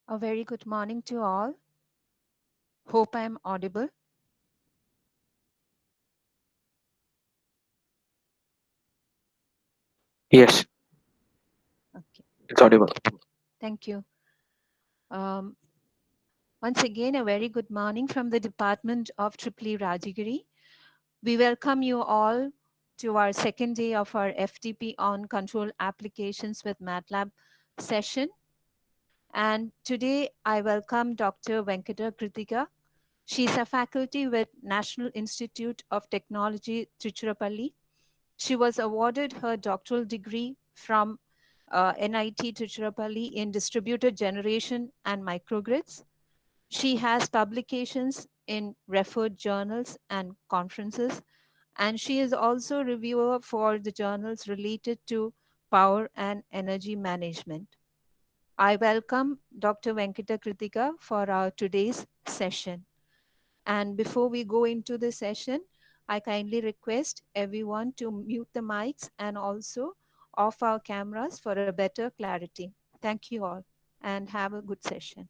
A very good morning to all. Hope I am audible. Yes, Okay, it's audible. thank you. Um, Once again, a very good morning from the Department of Trichy Rajagiri. We welcome you all to our second day of our FDP on control applications with MATLAB session. And today I welcome Dr. Venkata Kirthiga. She's a faculty with National Institute of Technology, Trichy. She was awarded her doctoral degree from NIT Trichy in distributed generation and microgrids. She has publications in referred journals and conferences, and she is also reviewer for the journals related to power and energy management. I welcome Dr. Venkata Krithika for our today's session. And before we go into the session, I kindly request everyone to mute the mics and also off our cameras for a better clarity. Thank you all and have a good session.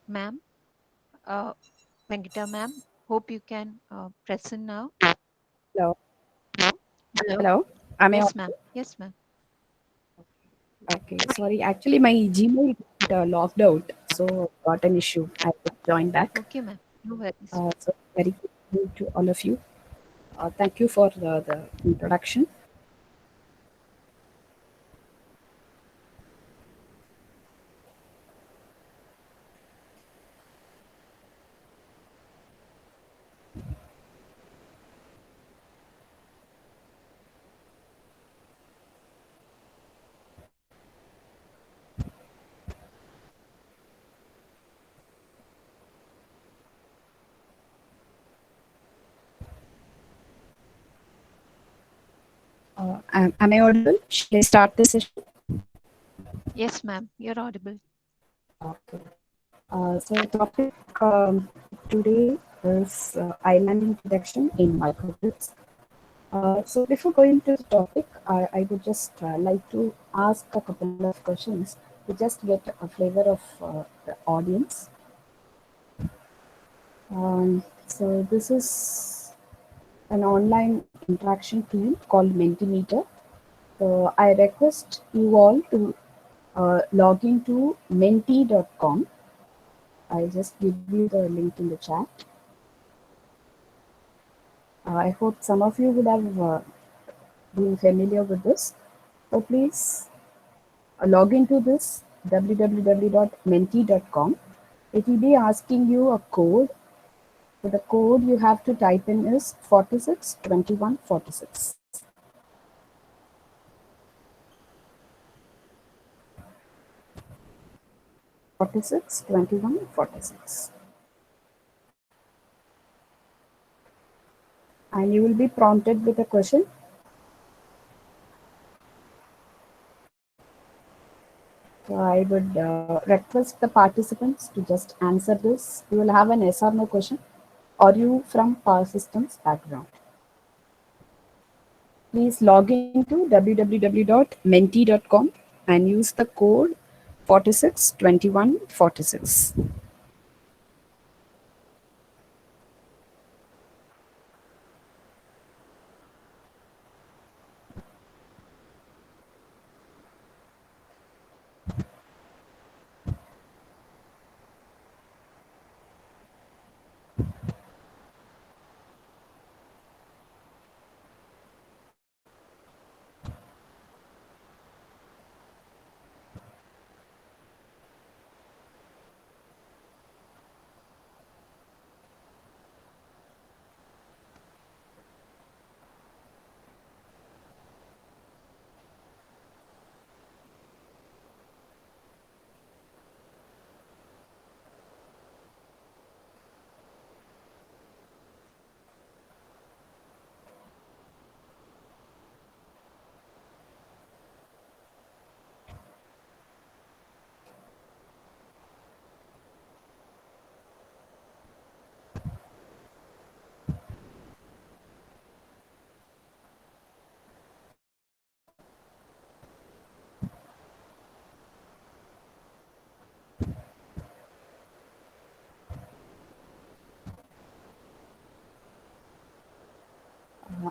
Ma'am, uh, Venkata ma'am, hope you can present now. Hello. Hello. Hello. Am I Yes, ma'am. audible? Yes, ma'am. Okay. Sorry. Actually, my Gmail got logged out, so got an issue. I will join back. Okay, ma'am. No worries. So very good morning to all of you. Thank you for the introduction. Am I audible? Shall I start the session? Yes, ma'am. You're audible. Okay. So topic today is island introduction in microgrids. So before going to the topic, I would just like to ask a couple of questions to just get a flavor of the audience. So this is an online interaction tool called Mentimeter. So I request you all to log into menti.com. I just give you the link in the chat. I hope some of you would have been familiar with this. So please log into this www.menti.com. It will be asking you a code. So the code you have to type in is 462146. 462146. And you will be prompted with a question. So I would request the participants to just answer this. We will have an yes or no question. Are you from Power Systems background? Please log into www.menti.com and use the code 462146.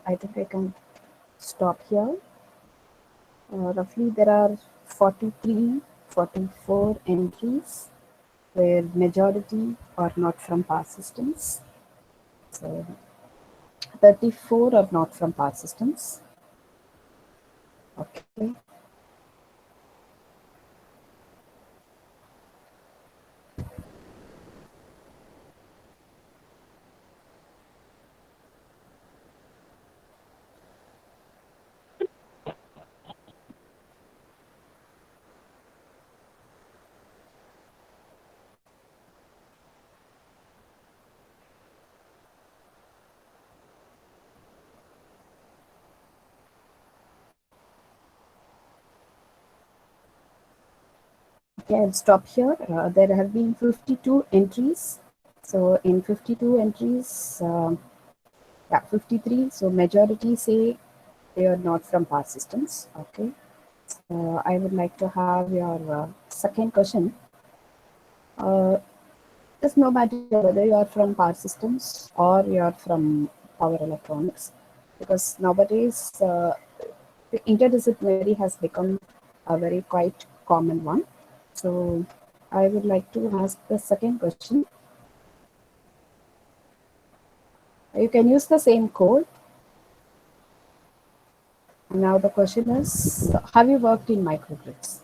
I think I can stop here. Roughly there are 43, 44 entries where majority are not from power systems. So 34 are not from power systems. Okay. Okay, I'll stop here. There have been 52 entries. So in 52 entries, yeah, 53. So majority say they are not from power systems. Okay. I would like to have your second question. Uh, It's no matter whether you are from power systems or you are from power electronics, because nowadays the interdisciplinary has become a very quite common one. So I would like to ask the second question. You can use the same code. Now the question is, have you worked in microgrids?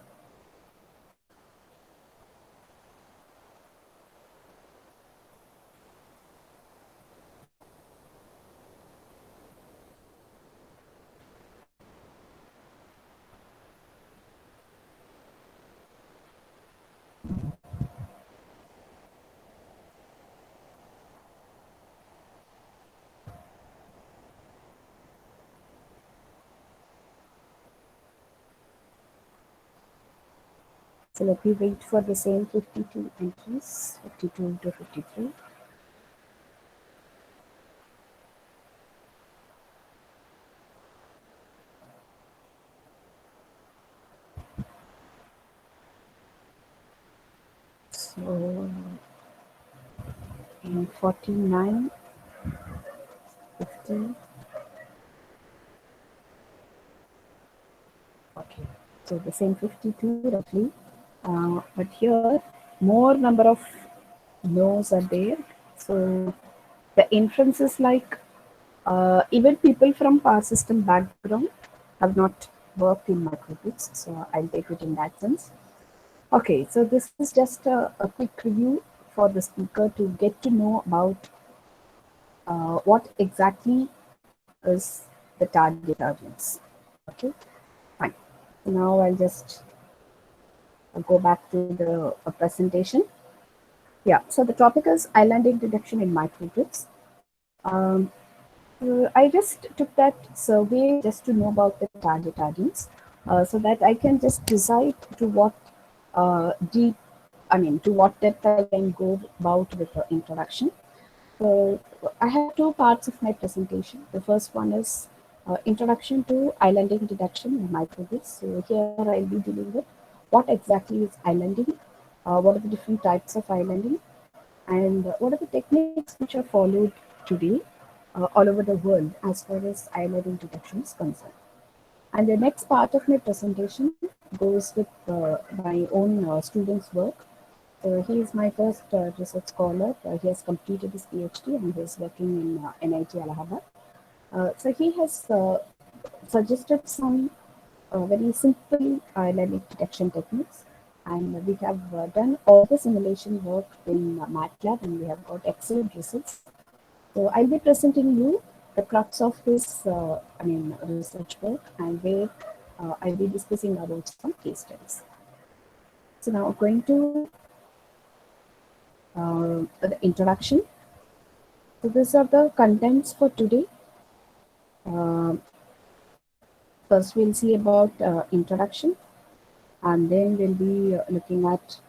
So let me wait for the same 52 entries, 52 to 53. So in 49, 50. Okay, so the same 52 roughly, but here more number of no's are there. So the inference is like even people from power system background have not worked in microgrids, so I'll take it in that sense. Okay, so this is just a quick review for the speaker to get to know about what exactly is the target audience. Okay, fine. Now I'll just go back to the presentation. Yeah, so the topic is island introduction in microgrids. Um, I just took that survey just to know about the target audience, so that I can just decide to what deep, to what depth I can go about with the introduction. So I have two parts of my presentation. The first one is introduction to islanding detection in microgrids. So here I'll be dealing with what exactly is islanding, what are the different types of islanding, and what are the techniques which are followed today all over the world as far as islanding detection is concerned. And the next part of my presentation goes with my own student's work. He is my first research scholar. He has completed his PhD and he is working in NIT Allahabad. So he has suggested some very simple dynamic detection techniques, and we have done all the simulation work in MATLAB, and we have got excellent results. So I'll be presenting you the crux of his, research work, and where I'll be discussing about some case studies. So now going to the introduction. So these are the contents for today. Uh, First, we'll see about introduction, and then we'll be looking at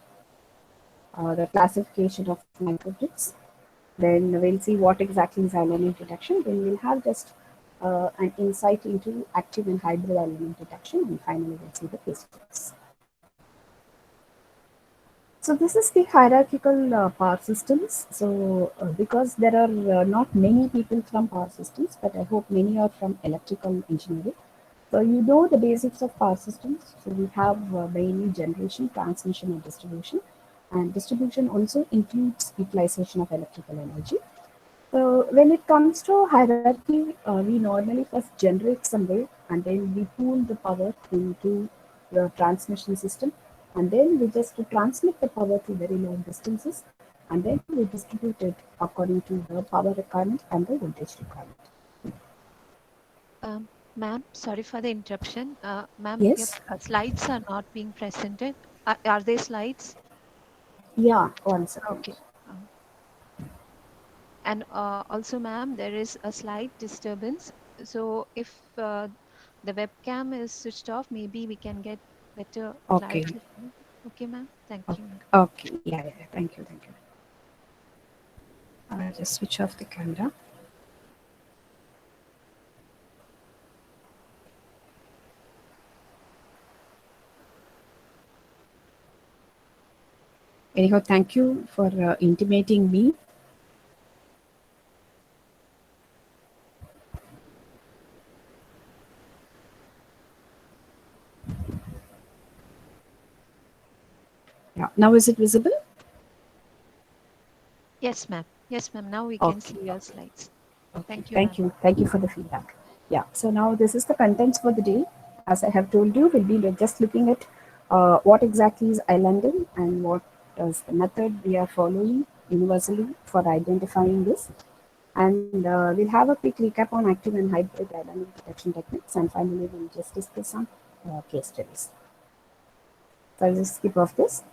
the classification of microgrids. Then we'll see what exactly is element detection. Then we'll have just an insight into active and hybrid element detection, and finally we'll see the case studies. So this is the hierarchical power systems. So because there are not many people from power systems, but I hope many are from electrical engineering. So you know the basics of power systems. So we have mainly generation, transmission, and distribution. And distribution also includes utilization of electrical energy. So when it comes to hierarchy, we normally first generate some way, and then we pool the power into the transmission system, and then we just transmit the power to very long distances, and then we distribute it according to the power requirement and the voltage requirement. Ma'am, sorry for the interruption. Ma'am, your Yes. slides are not being presented. Are they slides? Yeah. 1 second. Okay. And also, ma'am, there is a slight disturbance. So if the webcam is switched off, maybe we can get better Okay. clarity. Okay, ma'am. Thank you, ma'am. Okay. Yeah. Yeah. Thank you. Thank you. I'll just switch off the camera. Anyhow, thank you for intimating me. Yeah. Now is it visible? Yes, ma'am. Yes, ma'am. Now we can Okay. see your slides. Okay. Thank you, Thank ma'am. you. Thank you for the feedback. Yeah. So now this is the contents for the day. As I have told you, we'll be just looking at what exactly is islanding and what is the method we are following universally for identifying this. And we'll have a quick recap on active and hybrid islanding detection techniques. And finally, we'll just discuss some case studies. So I'll just skip off this.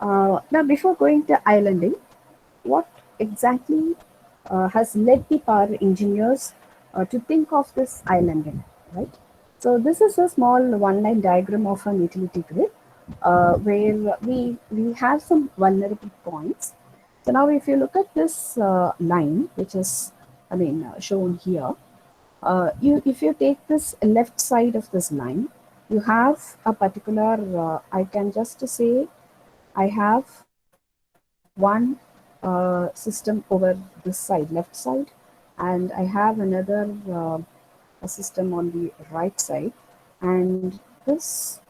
Now, before going to islanding, what exactly has led the power engineers to think of this islanding, right? So this is a small one-line diagram of an utility grid where we have some vulnerable points. So now if you look at this line, which is, shown here, if you take this left side of this line, you have a particular, I can just say, I have one system over this side, left side, and I have another a system on the right side, and this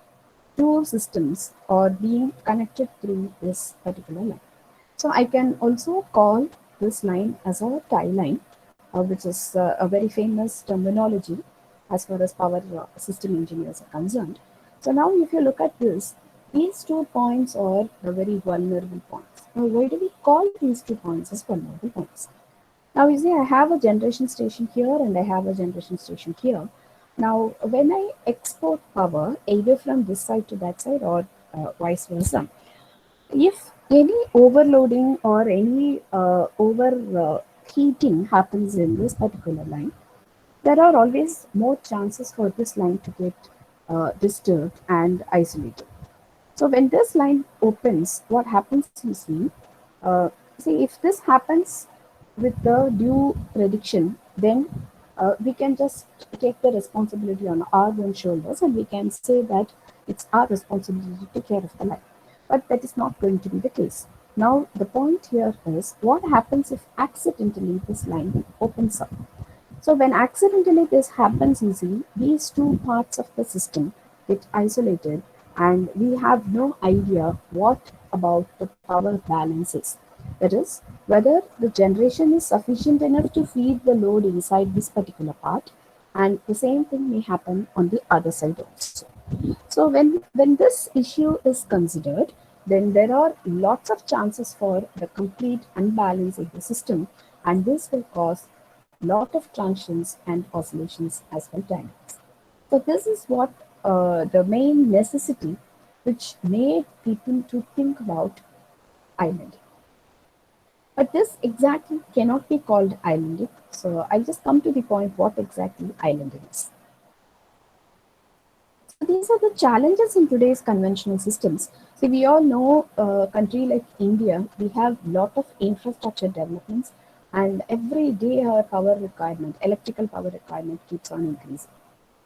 two systems are being connected through this particular line. So I can also call this line as a tie line, which is a very famous terminology as far as power system engineers are concerned. So now if you look at this, these 2 points are the very vulnerable points. Now why do we call these 2 points as vulnerable points? Now you see I have a generation station here and I have a generation station here. Now when I export power either from this side to that side or vice versa, if any overloading or any overheating happens in this particular line, there are always more chances for this line to get disturbed and isolated. So when this line opens, what happens you uh, see if this happens with the due prediction, then we can just take the responsibility on our own shoulders and we can say that it's our responsibility to take care of the line. But that is not going to be the case. Now the point here is what happens if accidentally this line opens up. So when accidentally this happens, you see, these two parts of the system get isolated and we have no idea what about the power balance is. That is, whether the generation is sufficient enough to feed the load inside this particular part, and the same thing may happen on the other side also. So when this issue is considered, then there are lots of chances for the complete unbalance in the system, and this will cause lot of transients and oscillations as well dynamics. So this is what the main necessity which made people to think about islanding. But this exactly cannot be called islanding. So I'll just come to the point what exactly islanding is. So these are the challenges in today's conventional systems. See, we all know a country like India, we have lot of infrastructure developments, and every day our power requirement, electrical power requirement keeps on increasing.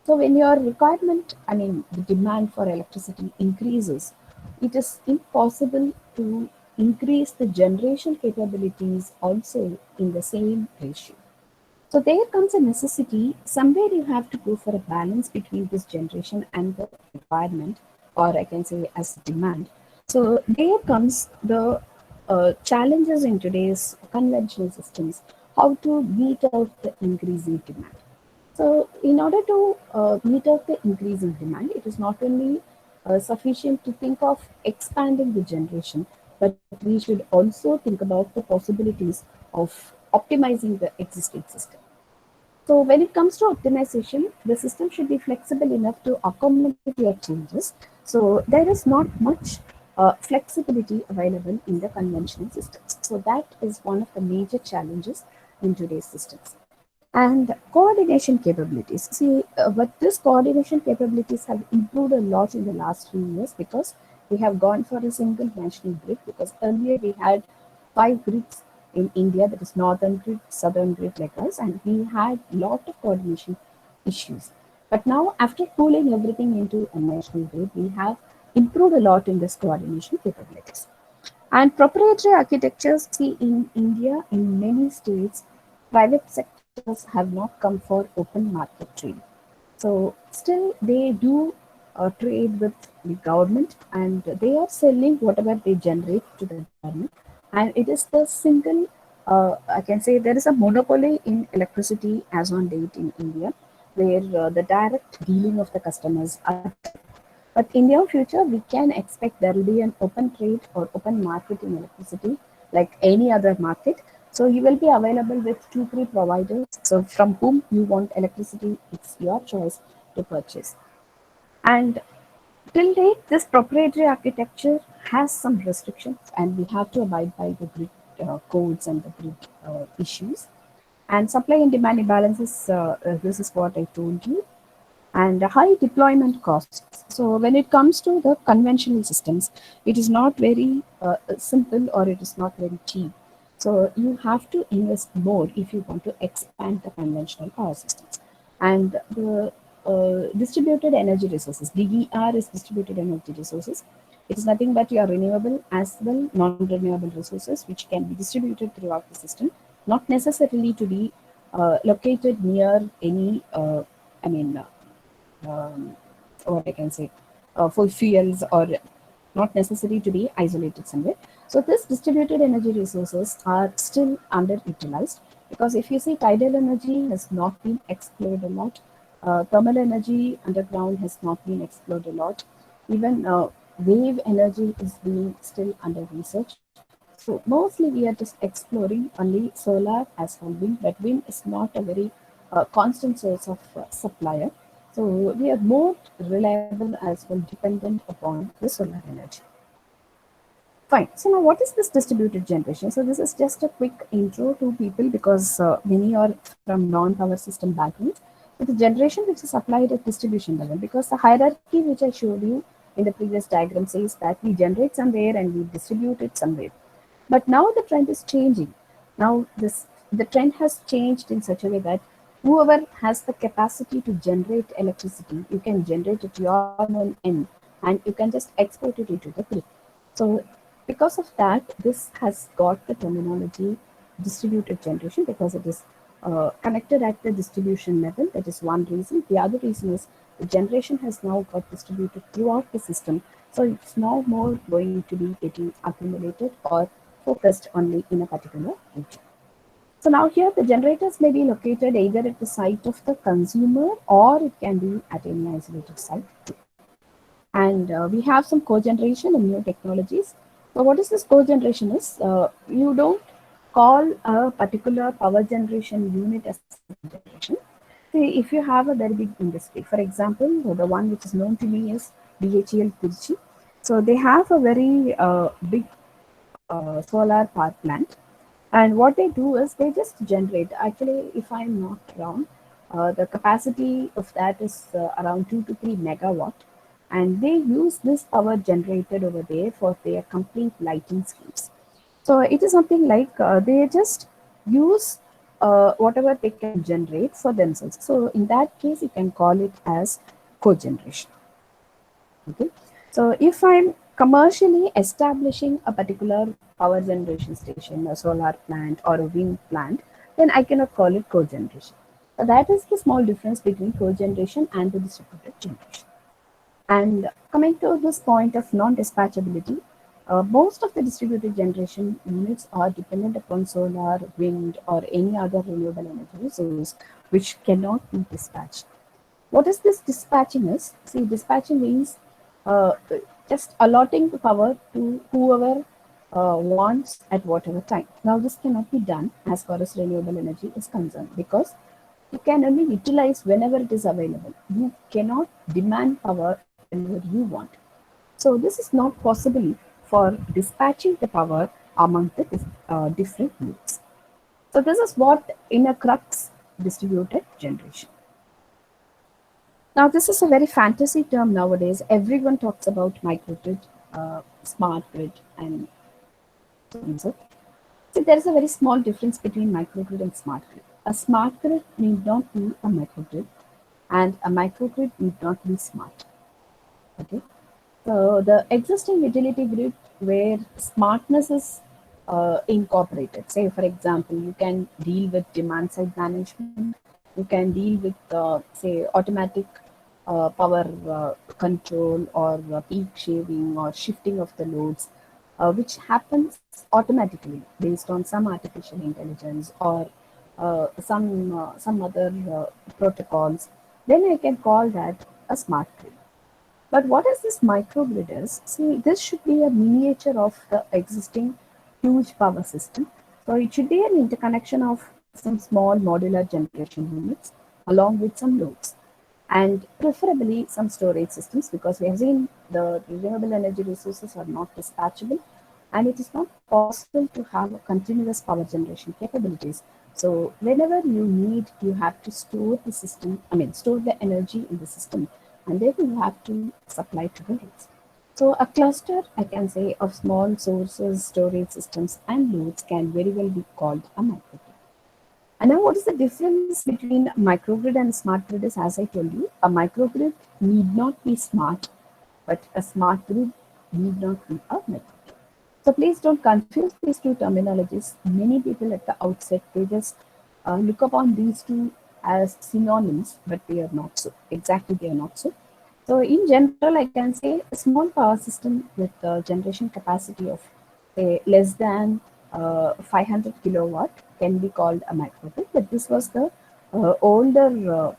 So when your requirement, I mean the demand for electricity increases, it is impossible to increase the generation capabilities also in the same ratio. So there comes a necessity. Somewhere you have to go for a balance between this generation and the requirement, or I can say as demand. So there comes the challenges in today's conventional systems, how to meet out the increasing demand. So in order to meet out the increasing demand, it is not only sufficient to think of expanding the generation, but we should also think about the possibilities of optimizing the existing system. So when it comes to optimization, the system should be flexible enough to accommodate your changes. So there is not much flexibility available in the conventional systems. So that is one of the major challenges in today's systems. And coordination capabilities. See, but this coordination capabilities have improved a lot in the last few years because we have gone for a single national grid. Because earlier we had five grids in India, that is northern grid, southern grid like us, and we had lot of coordination issues. But now, after pooling everything into a national grid, we have improved a lot in this coordination capabilities. And proprietary architectures, see in India, in many states, private sectors have not come for open market trade. So still they do trade with the government and they are selling whatever they generate to the government. And it is the single, I can say there is a monopoly in electricity as on date in India, where the direct dealing of the customers are there. But in near future, we can expect there will be an open trade or open market in electricity like any other market. So you will be available with two, three providers. So from whom you want electricity, it's your choice to purchase. And till date, this proprietary architecture has some restrictions, and we have to abide by the grid codes and the grid issues. And supply and demand imbalances, this is what I told you, and high deployment costs. So when it comes to the conventional systems, it is not very simple or it is not very cheap. So you have to invest more if you want to expand the conventional power systems. And the distributed energy resources, DER is distributed energy resources. It is nothing but your renewable as well non-renewable resources which can be distributed throughout the system, not necessarily to be located near any, I mean, what I can say, for fuels or not necessary to be isolated somewhere. So this distributed energy resources are still underutilized because if you see tidal energy has not been explored a lot, thermal energy underground has not been explored a lot, even wave energy is being still under research. So mostly we are just exploring only solar as well wind, but wind is not a very constant source of supplier. So we are more reliable as well dependent upon the solar energy. Fine. So now what is this distributed generation? So this is just a quick intro to people because many are from non-power system backgrounds. So the generation which is applied at distribution level, because the hierarchy which I showed you in the previous diagram says that we generate somewhere and we distribute it somewhere. But now the trend is changing. Now the trend has changed in such a way that whoever has the capacity to generate electricity, you can generate at your own end and you can just export it into the grid. So because of that, this has got the terminology distributed generation because it is connected at the distribution level. That is one reason. The other reason is the generation has now got distributed throughout the system. So it's no more going to be getting accumulated or focused only in a particular region. So now here the generators may be located either at the site of the consumer or it can be at any isolated site too. And we have some cogeneration and new technologies. So what is this cogeneration is, you don't call a particular power generation unit as a cogeneration. See, if you have a very big industry, for example, the one which is known to me is BHEL Trichy. So they have a very big solar power plant, and what they do is they just generate. Actually, if I'm not wrong, the capacity of that is around 2 to 3 megawatt, and they use this power generated over there for their complete lighting schemes. So it is something like they just use whatever they can generate for themselves. So in that case, you can call it as cogeneration. Okay. So if I'm commercially establishing a particular power generation station, a solar plant or a wind plant, then I cannot call it cogeneration. So that is the small difference between cogeneration and the distributed generation. And coming to this point of non-dispatchability, most of the distributed generation units are dependent upon solar, wind, or any other renewable energy resource which cannot be dispatched. What is this dispatching is? See, dispatching means uh, just allotting the power to whoever wants at whatever time. Now, this cannot be done as far as renewable energy is concerned because you can only utilize whenever it is available. You cannot demand power whenever you want. So, this is not possible for dispatching the power among the different nodes. So, this is what in a crux distributed generation. Now, this is a very fantasy term nowadays. Everyone talks about microgrid, smart grid, and so on and so. See, there is a very small difference between microgrid and smart grid. A smart grid need not be a microgrid, and a microgrid need not be smart. Okay. So the existing utility grid where smartness is incorporated. Say, for example, you can deal with demand side management. You can deal with, say, automatic power control or peak shaving or shifting of the loads, which happens automatically based on some artificial intelligence or some other protocols. Then I can call that a smart grid. But what is this microgrid is? See, this should be a miniature of the existing huge power system. So it should be an interconnection of some small modular generation units along with some loads and preferably some storage systems because we have seen the renewable energy resources are not dispatchable and it is not possible to have a continuous power generation capabilities. So whenever you need, you have to store the system, store the energy in the system and then you have to supply to the loads. So a cluster, I can say, of small sources, storage systems and loads can very well be called a microgrid. And now what is the difference between microgrid and smart grid is, as I told you, a microgrid need not be smart, but a smart grid need not be a microgrid. So please don't confuse these two terminologies. Many people at the outset, they just look upon these two as synonyms, but they are not so. Exactly, they are not so. So in general, I can say a small power system with generation capacity of say less than 500 kilowatt can be called a microgrid. But this was the older,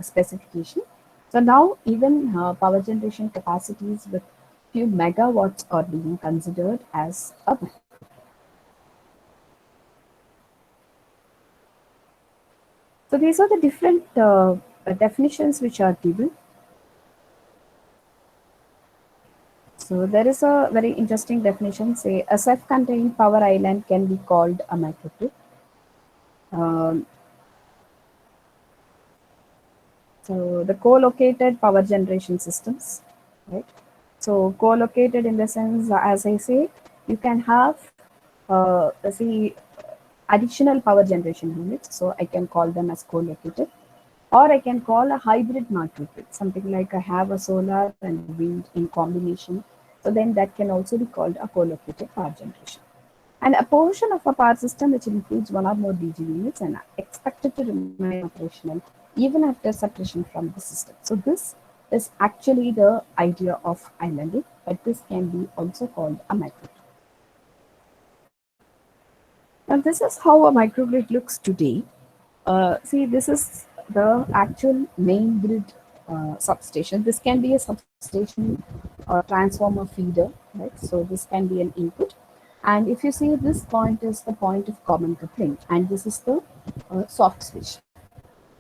specification. So now even power generation capacities with few megawatts are being considered as a microgrid. So these are the different definitions which are given. So there is a very interesting definition. Say a self-contained power island can be called a microgrid. Um, so the co-located power generation systems, right? So co-located in the sense, as I say, you can have see additional power generation units. So I can call them as co-located, or I can call a hybrid microgrid, something like I have a solar and a wind in combination. So then that can also be called a co-located power generation. And a portion of a power system which includes one or more DG units and are expected to remain operational even after separation from the system. So this is actually the idea of islanding, but this can be also called a microgrid. Now this is how a microgrid looks today. See, this is the actual main grid substation. This can be a substation or transformer feeder, right? So this can be an input. And if you see, this point is the point of common coupling, and this is the soft switch.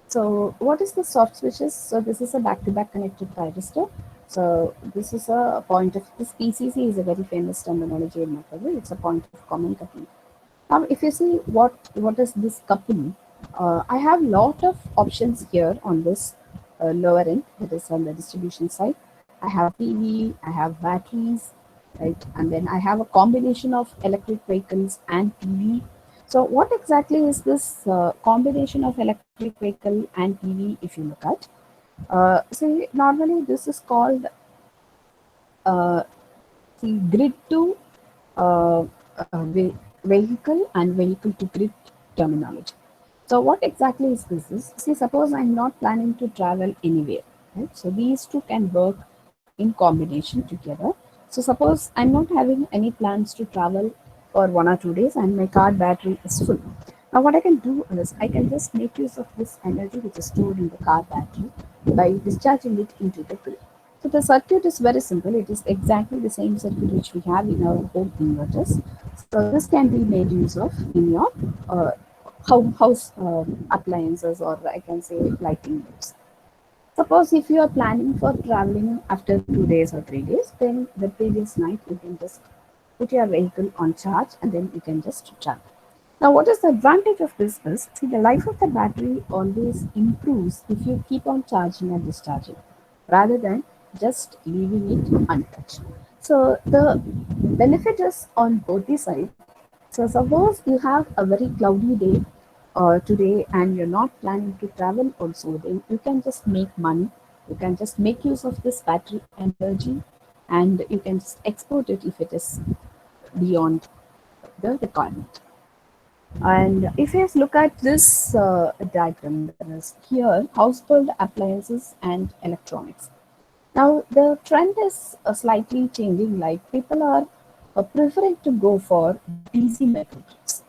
So what is the soft switches? So this is a back-to-back connected thyristor. So this is a point of, this PCC is a very famous terminology in microwave. It's a point of common coupling. If you see what is this coupling, I have lot of options here on this lower end, that is on the distribution side. I have PV, I have batteries, right? And then I have a combination of electric vehicles and PV. So what exactly is this combination of electric vehicle and PV if you look at? See, normally this is called uh, see, grid to uh, vehicle and vehicle to grid terminology. So what exactly is this? See, suppose I'm not planning to travel anywhere, right? So these two can work in combination together. So suppose I'm not having any plans to travel for 1 or 2 days and my car battery is full. Now what I can do is I can just make use of this energy which is stored in the car battery by discharging it into the grid. So the circuit is very simple. It is exactly the same circuit which we have in our home inverters. So this can be made use of in your uh, house appliances, or I can say lighting bulbs. Suppose if you are planning for traveling after 2 days or 3 days, then the previous night you can just put your vehicle on charge and then you can just travel. Now, what is the advantage of this is, see, the life of the battery always improves if you keep on charging and discharging rather than just leaving it untouched. So the benefit is on both the sides. So suppose you have a very cloudy day today and you're not planning to travel also, then you can just make money. You can just make use of this battery energy and you can just export it if it is beyond the requirement. And if you look at this diagram, there is here household appliances and electronics. Now the trend is slightly changing. Like people are preferring to go for DC microgrids.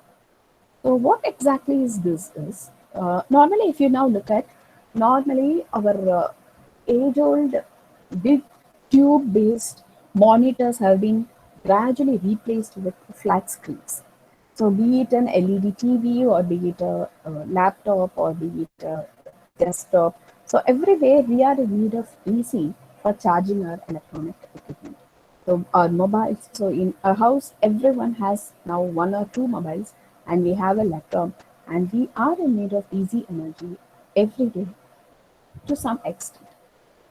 So what exactly is this? Is normally if you now look at normally our age-old big tube-based monitors have been gradually replaced with flat screens. So be it an LED TV or be it a laptop or be it a desktop. So everywhere we are in need of DC for charging our electronic equipment. So our mobiles. So in a house, everyone has now 1 or 2 mobiles, and we have a laptop, and we are in need of DC energy every day to some extent.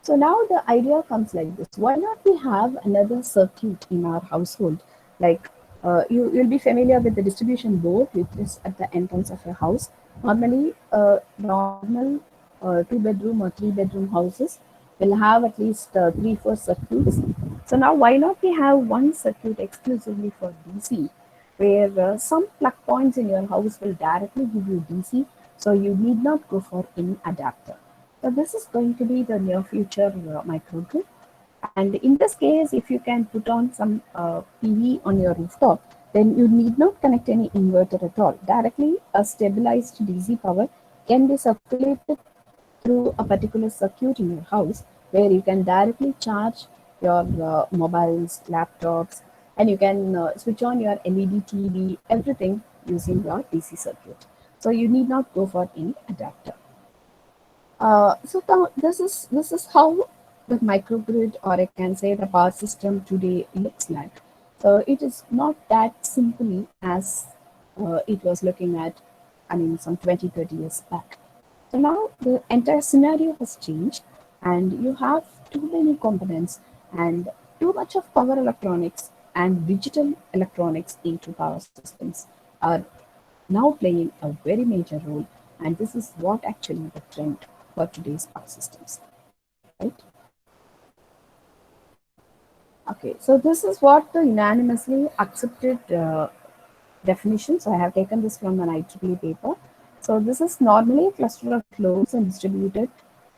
So now the idea comes like this: why not we have another circuit in our household? Like you'll be familiar with the distribution board, which is at the entrance of your house. Normally, normal 2 bedroom or 3 bedroom houses will have at least 3 4 circuits. So now why not we have one circuit exclusively for DC, where some plug points in your house will directly give you DC, so you need not go for any adapter. So this is going to be the near future microgrid. And in this case, if you can put on some PV on your rooftop, then you need not connect any inverter at all. Directly, a stabilized DC power can be circulated through a particular circuit in your house, where you can directly charge your mobiles, laptops, and you can switch on your LED TV, everything using your DC circuit. So you need not go for any adapter. So now this is how the microgrid, or I can say the power system today looks like. So it is not that simply as it was looking at, I mean, some 20 30 years back. So now the entire scenario has changed, and you have too many components, and too much of power electronics and digital electronics into power systems are now playing a very major role, and this is what actually the trend for today's power systems, right? Okay, so this is what the unanimously accepted definition. So I have taken this from an IEEE paper. So this is normally a cluster of loads and distributed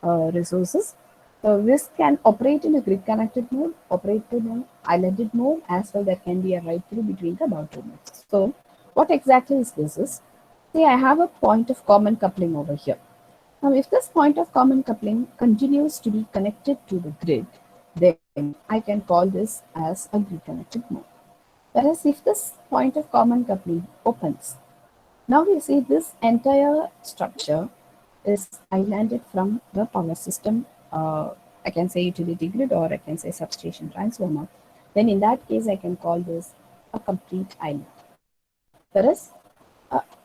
resources. So this can operate in a grid connected mode, operate in an islanded mode, as well there can be a write through between the boundary nodes. So what exactly is this is, see, I have a point of common coupling over here. Now if this point of common coupling continues to be connected to the grid, then I can call this as a grid connected mode. Whereas if this point of common coupling opens, now you see this entire structure is islanded from the power system. I can say utility grid or I can say substation transformer. Then in that case, I can call this a complete island. Whereas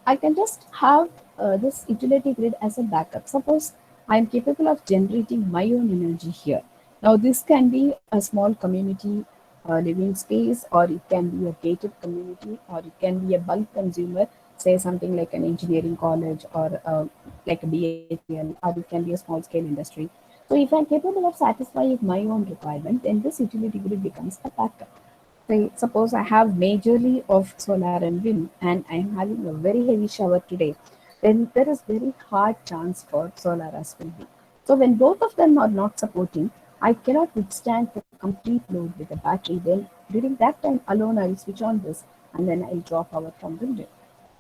I can just have this utility grid as a backup. Suppose I am capable of generating my own energy here. Now this can be a small community living space, or it can be a gated community, or it can be a bulk consumer, say something like an engineering college or like a BHEL, or it can be a small scale industry. So if I'm capable of satisfying my own requirement, then this utility grid becomes a backup. Say, suppose I have majorly of solar and wind and I am having a very heavy shower today, then there is very hard chance for solar as will be. So when both of them are not supporting, I cannot withstand the complete load with the battery. Then during that time alone, I will switch on this and then I'll draw power from the grid.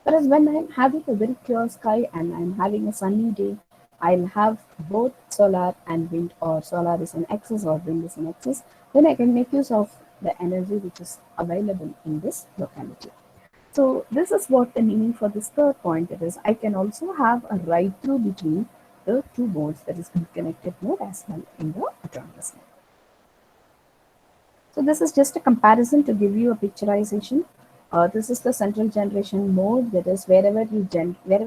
Whereas when I'm having a very clear sky and I'm having a sunny day, I'll have both solar and wind, or solar is in excess or wind is in excess. Then I can make use of the energy which is available in this locality. So this is what the meaning for this third point, that is I can also have a ride through between the two modes, that is grid connected mode as well in the autonomous mode. So this is just a comparison to give you a picturization. This is the central generation mode, that is wherever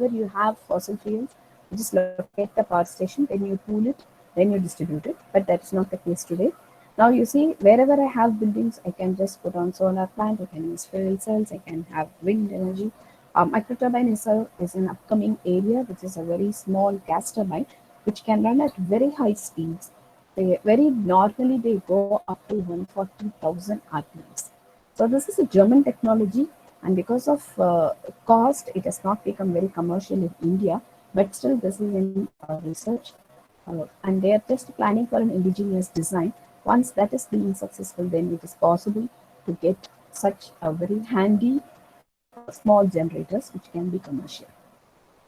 you have fossil fuels, you just locate the power station, then you pool it, then you distribute it. But that's not the case today. Now you see, wherever I have buildings, I can just put on solar plant, I can use fuel cells, I can have wind energy. Microturbine is an upcoming area, which is a very small gas turbine, which can run at very high speeds. Very normally they go up to 140,000 RPMs. So this is a German technology, and because of cost, it has not become very commercial in India. But still, this is in research, and they are just planning for an indigenous design. Once that is being successful, then it is possible to get such a very handy small generators which can be commercial.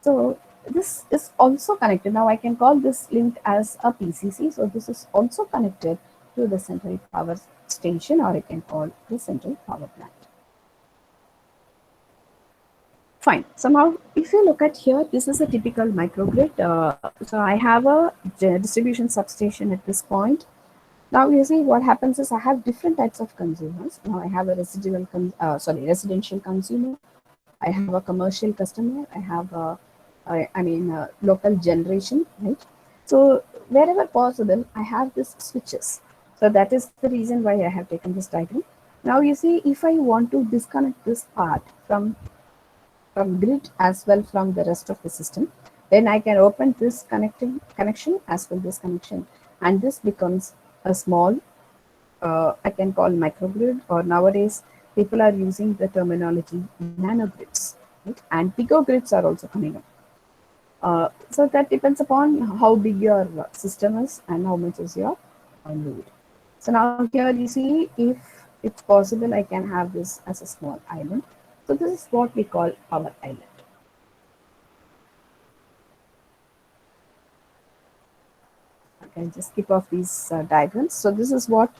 So this is also connected. Now I can call this linked as a PCC. So this is also connected to the central power station, or I can call the central power plant. Fine. So now if you look at here, this is a typical microgrid. So I have a distribution substation at this point. Now you see what happens is I have different types of consumers. Now I have a residential consumer. I have a commercial customer. I have local generation, right? So wherever possible, I have this switches. So that is the reason why I have taken this diagram. Now you see, if I want to disconnect this part from grid as well from the rest of the system, then I can open this connecting connection as well this connection, and this becomes a small I can call microgrid, or nowadays people are using the terminology nanogrids, right? And picogrids are also coming up. So that depends upon how big your system is and how much is your load. So now here you see, if it's possible, I can have this as a small island. So this is what we call our island. Okay, just skip off these diagrams. So this is what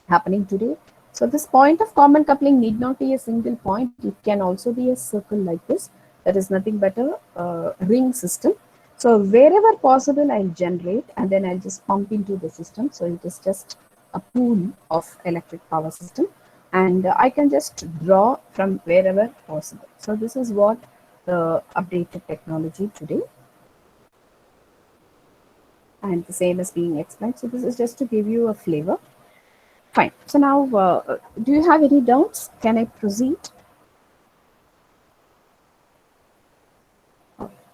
happening today. So this point of common coupling need not be a single point. It can also be a circle like this. That is nothing but a ring system. So wherever possible, I'll generate and then I'll just pump into the system. So it is just a pool of electric power system, and I can just draw from wherever possible. So this is what the updated technology today, and the same is being explained. So this is just to give you a flavor. Fine. So now, do you have any doubts? Can I proceed?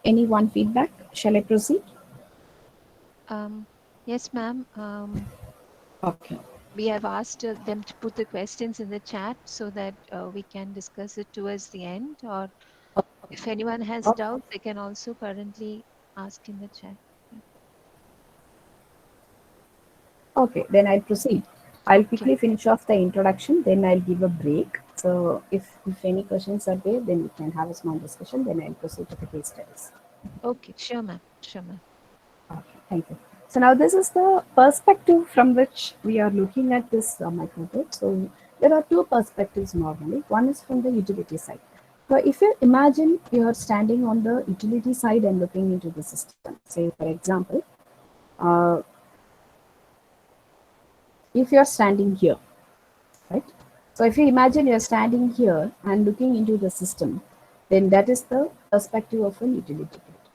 Any one feedback? Shall I proceed? Yes, ma'am. Okay. We have asked them to put the questions in the chat so that we can discuss it towards the end. Or if anyone has Okay. doubts, they can also currently ask in the chat. Yeah. Okay, then I'll proceed. I'll Okay. quickly finish off the introduction, then I'll give a break. So if any questions are there, then we can have a small discussion, then I'll proceed to the case studies. Okay. Sure, ma'am. Sure, ma'am. Okay, thank you. So now this is the perspective from which we are looking at this microgrid. So there are two perspectives normally. One is from the utility side. So if you imagine you are standing on the utility side and looking into the system, say for example, uh, if you are standing here, right? So if you imagine you're standing here and looking into the system, then that is the perspective of a utility grid.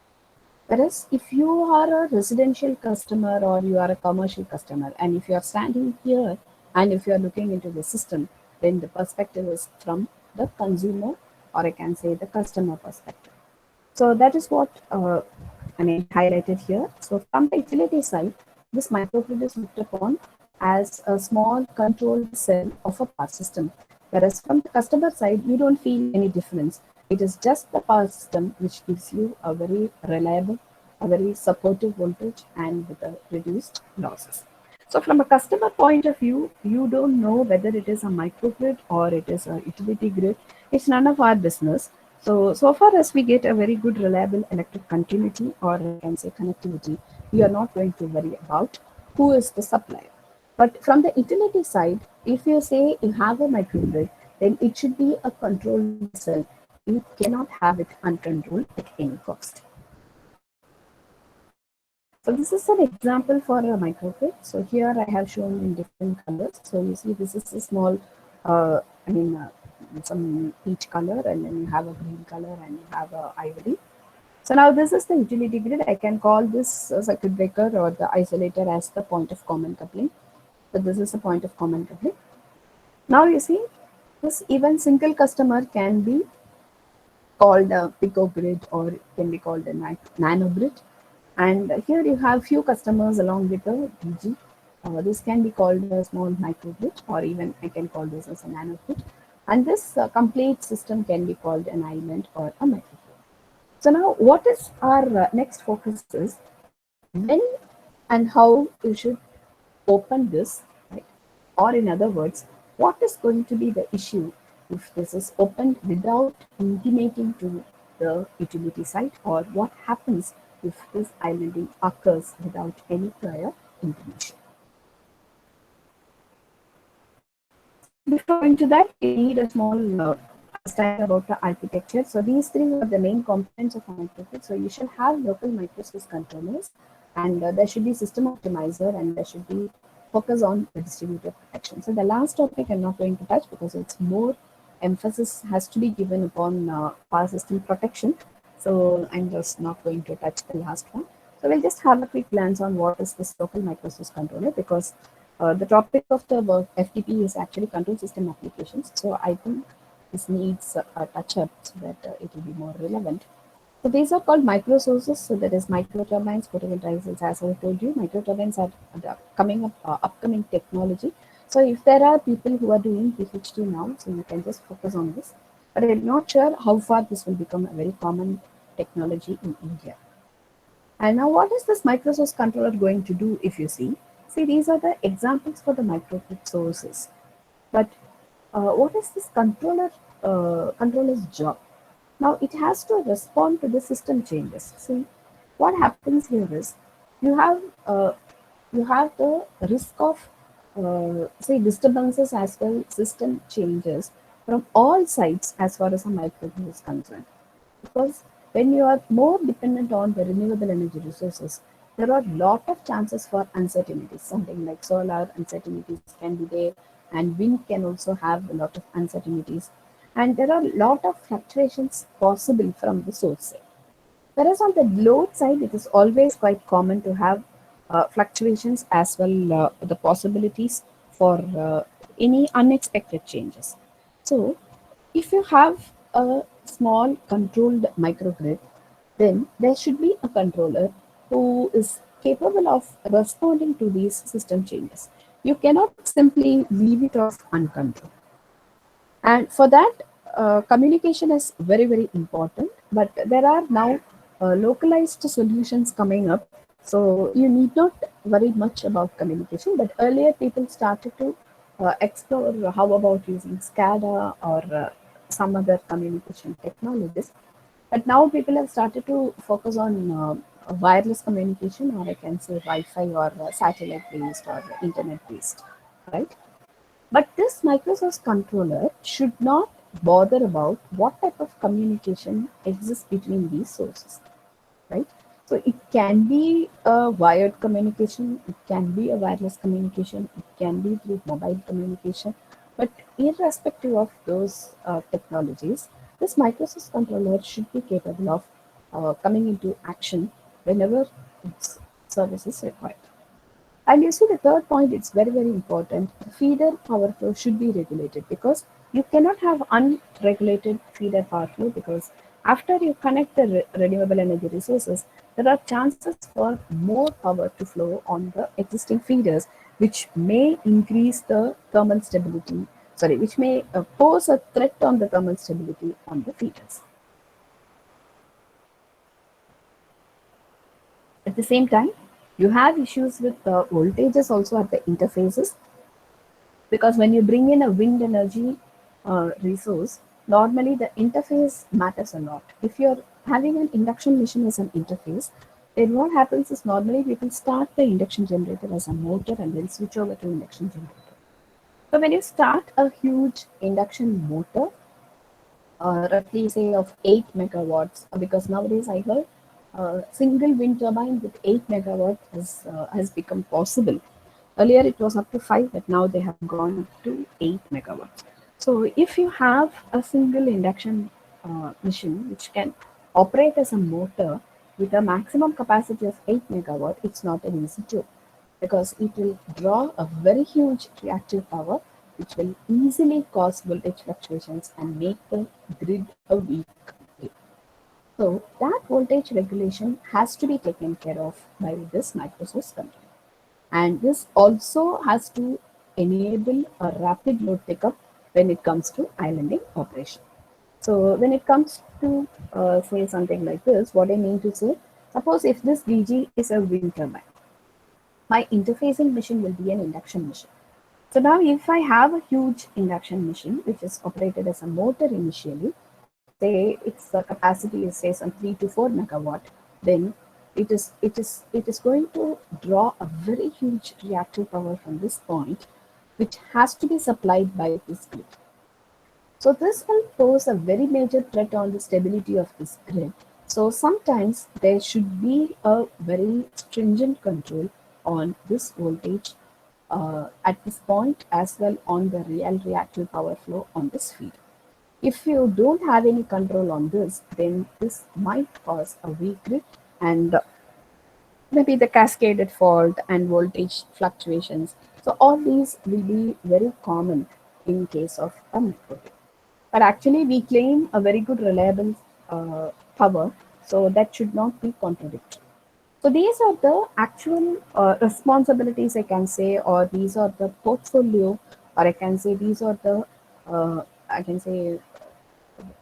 Whereas if you are a residential customer or you are a commercial customer, and if you are standing here and if you are looking into the system, then the perspective is from the consumer, or I can say the customer perspective. So that is what highlighted here. So from the utility side, this microgrid is looked upon as a small controlled cell of a power system. Whereas from the customer side, you don't feel any difference. It is just the power system which gives you a very reliable, a very supportive voltage and with a reduced losses. So from a customer point of view, you don't know whether it is a microgrid or it is a utility grid. It's none of our business. So far as we get a very good reliable electric continuity, or I can say connectivity, we are not going to worry about who is the supplier. But from the utility side, if you say you have a microgrid, then it should be a controlled cell. You cannot have it uncontrolled at any cost. So this is an example for a microgrid. So here I have shown in different colors. So you see this is a small, uh, I mean, uh, some peach color, and then you have a green color, and you have a ivory. So now this is the utility grid. I can call this circuit breaker or the isolator as the point of common coupling. So this is the point of common coupling. Now you see this even single customer can be called a picogrid, or it can be called a nanogrid. And here you have few customers along with a DG. This can be called a small microgrid, or even I can call this as a nanogrid. And this complete system can be called an island or a microgrid. So now what is our next focus is when and how you should open this, right? Or in other words, what is going to be the issue if this is opened without intimating to the utility site, or what happens if this islanding occurs without any prior intimation. So before going to that, we need a small understanding about the architecture. So these three are the main components of a microgrid. So you should have local microsource controllers, and there should be system optimizer, and there should be focus on the distributed protection. So the last topic I'm not going to touch because it's more emphasis has to be given upon power system protection. So I'm just not going to touch the last one. So we'll just have a quick glance on what is this local microsource controller, because the topic of the FDP is actually control system applications. So I think this needs a touch up so that it will be more relevant. So these are called micro sources. So that is micro turbines, photovoltaic cells. As I told you, micro turbines are the upcoming technology. So if there are people who are doing PhD now, so you can just focus on this. But I'm not sure how far this will become a very common technology in India. And now what is this microsource controller going to do if you see? See, these are the examples for the microgrid sources. But what is this controller's job? Now it has to respond to the system changes. See, what happens here is you have uh, you have the risk of say disturbances as well system changes from all sides as far as a microgrid is concerned, because when you are more dependent on the renewable energy resources, there are a lot of chances for uncertainties. Something like solar uncertainties can be there, and wind can also have a lot of uncertainties, and there are a lot of fluctuations possible from the source side. Whereas on the load side, it is always quite common to have fluctuations as well, the possibilities for any unexpected changes. So, if you have a small controlled microgrid, then there should be a controller who is capable of responding to these system changes. You cannot simply leave it off uncontrolled. And for that, communication is very, very important. But there are now localized solutions coming up. So you need not worry much about communication. But earlier, people started to explore how about using SCADA or some other communication technologies. But now people have started to focus on wireless communication, or I can say Wi-Fi or satellite based or internet based, right? But this Microsoft controller should not bother about what type of communication exists between these sources, right? So it can be a wired communication, it can be a wireless communication, it can be through mobile communication, but irrespective of those technologies, this Microsoft controller should be capable of coming into action whenever its service is required. And you see, the third point, it's very, very important. The feeder power flow should be regulated because you cannot have unregulated feeder power flow because after you connect the renewable energy resources, there are chances for more power to flow on the existing feeders, which may increase the thermal stability, sorry, which may pose a threat on the thermal stability on the feeders. At the same time, you have issues with voltages also at the interfaces because when you bring in a wind energy resource, normally the interface matters a lot. If you're having an induction machine as an interface, then what happens is normally people start the induction generator as a motor and then switch over to induction generator. So when you start a huge induction motor, roughly say of 8 megawatts, because nowadays I heard single wind turbine with 8 megawatts has become possible. Earlier it was up to 5, but now they have gone up to 8 megawatts. So if you have a single induction machine which can operate as a motor with a maximum capacity of 8 megawatt, it's not an easy job because it will draw a very huge reactive power which will easily cause voltage fluctuations and make the grid a weak grid. So that voltage regulation has to be taken care of by this microsource control. And this also has to enable a rapid load pickup when it comes to islanding operation. So when it comes to say something like this, what I mean to say, suppose if this DG is a wind turbine, my interfacing machine will be an induction machine. So now if I have a huge induction machine which is operated as a motor initially, say its capacity is say some 3 to 4 megawatt, then it is going to draw a very huge reactive power from this point, which has to be supplied by this grid. So this will pose a very major threat on the stability of this grid. So sometimes there should be a very stringent control on this voltage at this point as well on the real reactive power flow on this feed. If you don't have any control on this, then this might cause a weak grid and maybe the cascaded fault and voltage fluctuations. So all these will be very common in case of a microgrid. But actually, we claim a very good reliable power, so that should not be contradictory. So these are the actual responsibilities I can say, or these are the portfolio, or I can say these are the I can say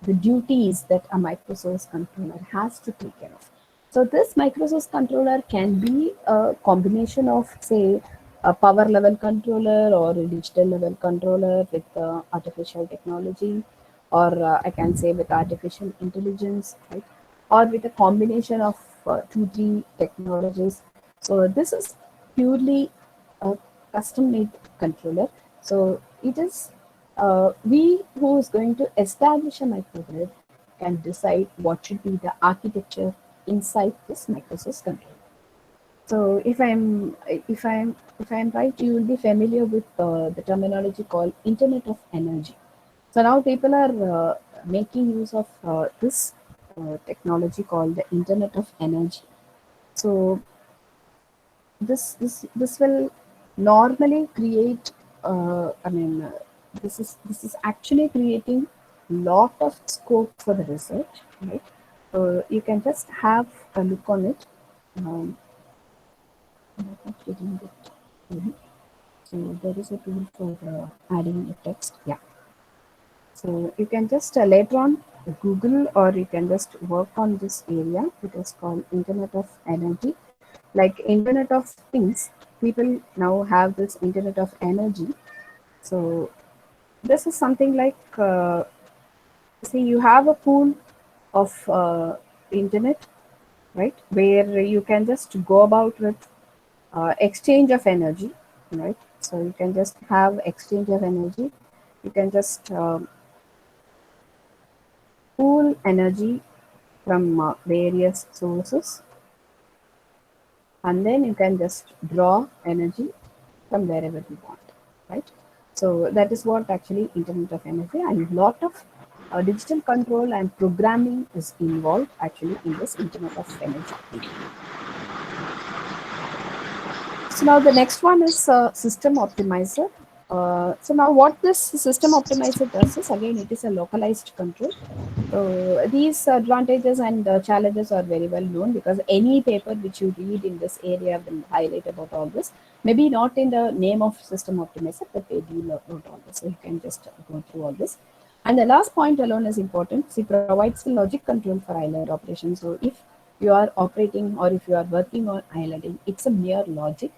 the duties that a microsource controller has to take care of. So this microsource controller can be a combination of say a power level controller or a digital level controller with artificial technology, or I can say with artificial intelligence, right? Or with a combination of 2, 3 technologies. So this is purely a custom made controller. So it is we who is going to establish a microgrid can decide what should be the architecture inside this microsource controller. So if I'm right, you will be familiar with the terminology called Internet of Energy. So now people are making use of this technology called the Internet of Energy. So this will normally create I mean, this is actually creating lot of scope for the research, right? You can just have a look on it. Um, I'm not getting it. Mhm. So there is a tool for adding a text. Yeah. So you can just later on Google, or you can just work on this area. It is called Internet of Energy. Like Internet of Things, people now have this Internet of Energy. So this is something like, see, you have a pool of internet, right, where you can just go about with exchange of energy, right? So you can just have exchange of energy. You can just pool energy from various sources, and then you can just draw energy from wherever you want, right? So that is what actually Internet of Energy, and lot of digital control and programming is involved actually in this Internet of Energy. So now the next one is system optimizer. So now what this system optimizer does is, again, it is a localized control. So these advantages and challenges are very well known, because any paper which you read in this area will highlight about all this. Maybe not in the name of system optimizer, but they do about all this. So you can just go through all this. And the last point alone is important. So it provides the logic control for island operations. So if you are operating or if you are working on islanding, it's a mere logic.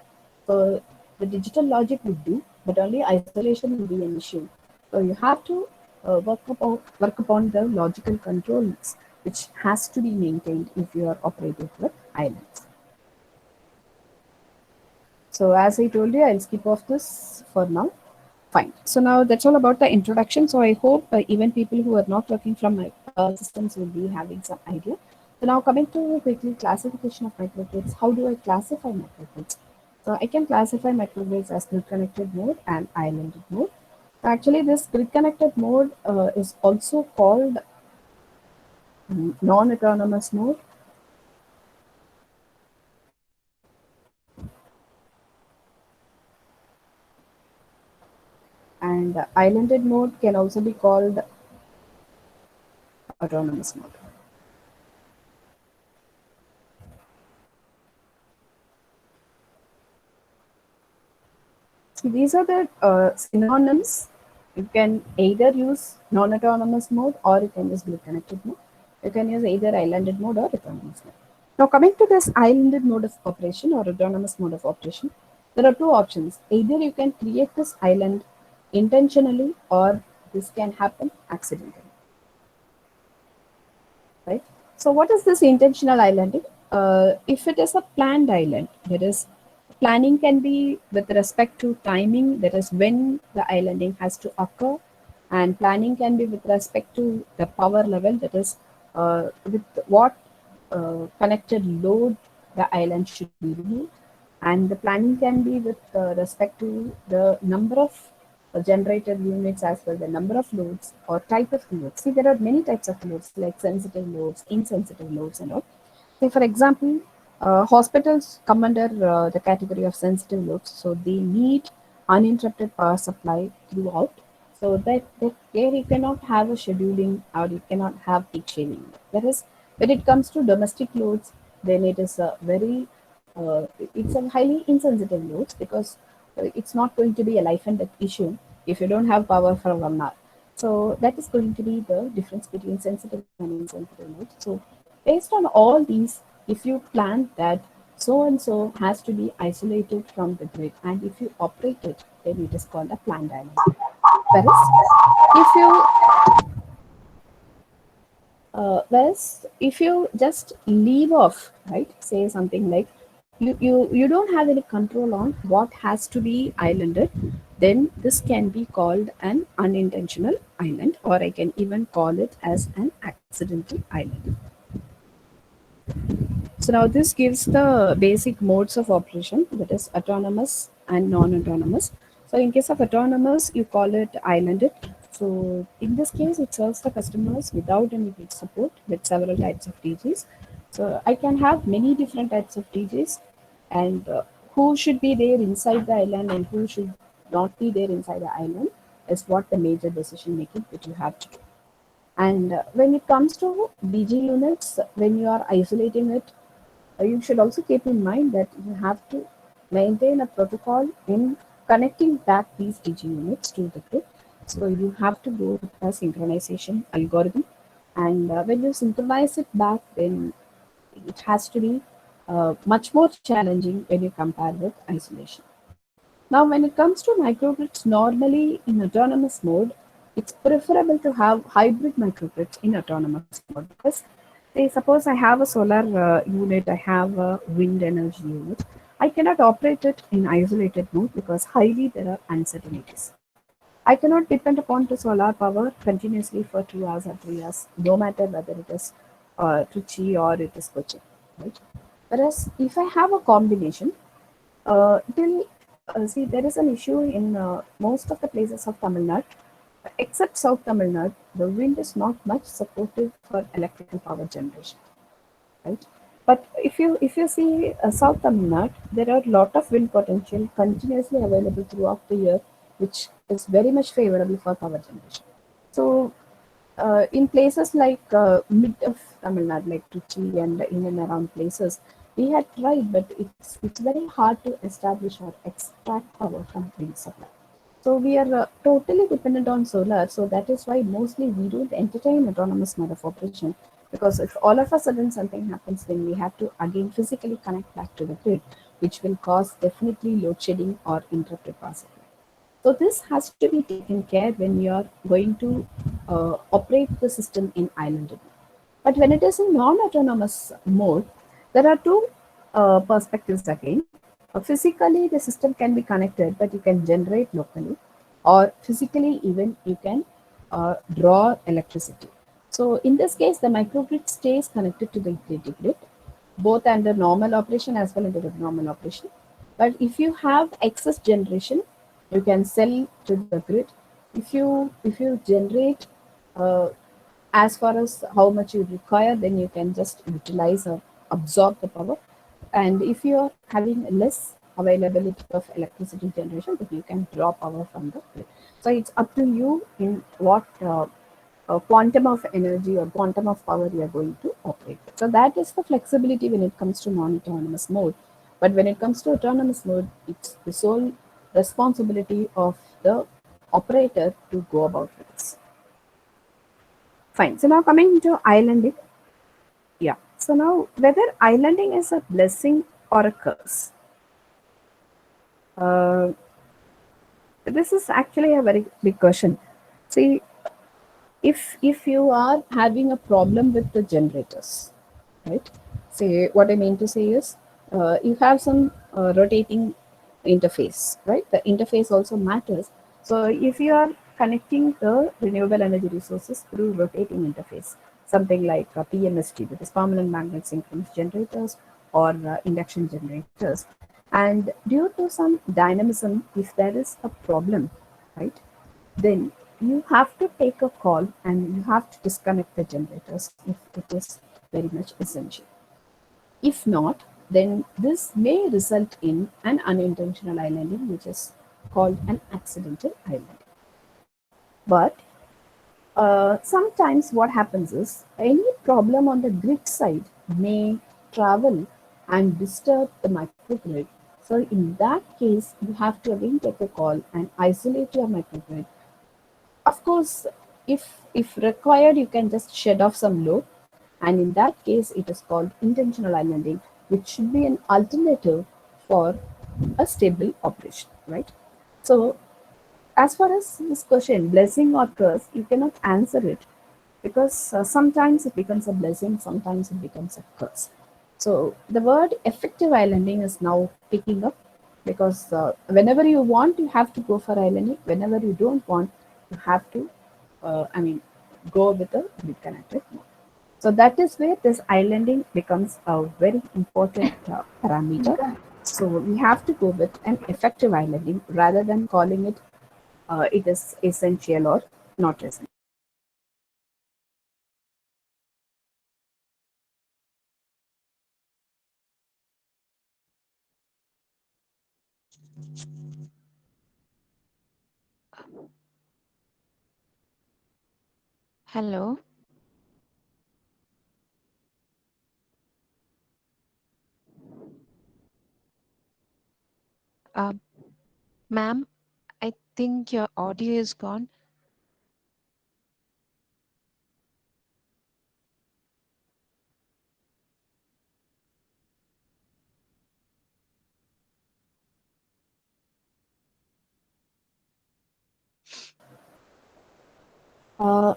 So the digital logic would do, but only isolation will be an issue. So you have to work upon the logical controls which has to be maintained if you are operating with islands. So as I told you, I'll skip off this for now. Fine. So now that's all about the introduction. So I hope even people who are not working from my systems will be having some idea. So now coming to quickly classification of microgrids. How do I classify microgrids? So I can classify microgrids as grid connected mode and islanded mode. So actually, this grid connected mode is also called non-autonomous mode, and islanded mode can also be called autonomous mode. So these are the synonyms. You can either use non-autonomous mode, or you can use grid connected mode. You can use either islanded mode or autonomous mode. Now coming to this islanded mode of operation or autonomous mode of operation, there are two options. Either you can create this island intentionally, or this can happen accidentally, right? So what is this intentional islanding? If it is a planned island, that is, planning can be with respect to timing, that is when the islanding has to occur, and planning can be with respect to the power level, that is with what connected load the island should be running, and the planning can be with respect to the number of generated units, as well the number of loads or type of loads. See, there are many types of loads, like sensitive loads, insensitive loads, and all. Say, for example, hospitals come under the category of sensitive loads, so they need uninterrupted power supply throughout. So that there you cannot have a scheduling, or you cannot have peak shaving. Whereas when it comes to domestic loads, then it is a very it's a highly insensitive loads, because it's not going to be a life and death issue if you don't have power for 1 hour. So that is going to be the difference between sensitive and insensitive loads. So based on all these, if you plan that so and so has to be isolated from the grid, and if you operate it, then it is called a planned island. Whereas if you just leave off, right? Say something like you don't have any control on what has to be islanded, then this can be called an unintentional island, or I can even call it as an accidental island. So now this gives the basic modes of operation, that is autonomous and non-autonomous. So in case of autonomous, you call it islanded. So in this case, it serves the customers without any grid support with several types of DJs. So I can have many different types of DJs, and who should be there inside the island and who should not be there inside the island is what the major decision making that you have to do. And when it comes to DG units, when you are isolating it, you should also keep in mind that you have to maintain a protocol in connecting back these DG units to the grid. So you have to go with a synchronization algorithm. And when you synchronize it back, then it has to be much more challenging when you compare with isolation. Now, when it comes to microgrids, normally in autonomous mode, it's preferable to have hybrid microgrids in autonomous mode because, say, suppose I have a solar unit, I have a wind energy unit. I cannot operate it in isolated mode because highly there are uncertainties. I cannot depend upon the solar power continuously for 2 hours or 3 hours, no matter whether it is Trichy or it is Kochi, right? Whereas if I have a combination, till see there is an issue in most of the places of Tamil Nadu, except South Tamil Nadu, the wind is not much supportive for electrical power generation, right? But if you see South Tamil Nadu, there are a lot of wind potential continuously available throughout the year, which is very much favorable for power generation. So in places like mid of Tamil Nadu, like Trichy and in and around places, we had tried, but it's very hard to establish or extract power from wind supply. So we are totally dependent on solar. So that is why mostly we don't entertain autonomous mode of operation, because if all of a sudden something happens, then we have to again physically connect back to the grid, which will cause definitely load shedding or interrupted power supply. So this has to be taken care when you are going to operate the system in island mode. But when it is in non-autonomous mode, there are two perspectives again. Physically, the system can be connected, but you can generate locally, or physically even you can draw electricity. So in this case, the microgrid stays connected to the utility grid, both under normal operation as well as the normal operation. But if you have excess generation, you can sell to the grid. If you generate uh, as far as how much you require, then you can just utilize or absorb the power. And if you are having less availability of electricity generation, then you can draw power from the grid. So it's up to you in what quantum of energy or quantum of power you are going to operate. So that is the flexibility when it comes to non-autonomous mode. But when it comes to autonomous mode, it's the sole responsibility of the operator to go about with this. Fine. So now coming to islanding. Yeah. So now whether islanding is a blessing or a curse. Uh, this is actually a very big question. See, if you are having a problem with the generators, right? Say what I mean to say is you have some rotating interface, right? The interface also matters. So if you are connecting the renewable energy resources through rotating interface, something like PMSG, that is permanent magnet synchronous generators, or induction generators, and due to some dynamism, if there is a problem, right, then you have to take a call and you have to disconnect the generators if it is very much essential. If not, then this may result in an unintentional islanding, which is called an accidental islanding. But sometimes what happens is any problem on the grid side may travel and disturb the microgrid. So in that case, you have to again take a call and isolate your microgrid. Of course, if required, you can just shed off some load, and in that case, it is called intentional islanding, which should be an alternative for a stable operation, right? So, as far as this question, blessing or curse, you cannot answer it because sometimes it becomes a blessing, sometimes it becomes a curse. So, the word effective islanding is now picking up because whenever you want, you have to go for islanding. Whenever you don't want, you have to, I mean, go with a grid connected mode. So that is where this islanding becomes a very important parameter. So we have to go with an effective islanding rather than calling it it is essential or not essential. Hello. Um, Ma'am, I think your audio is gone.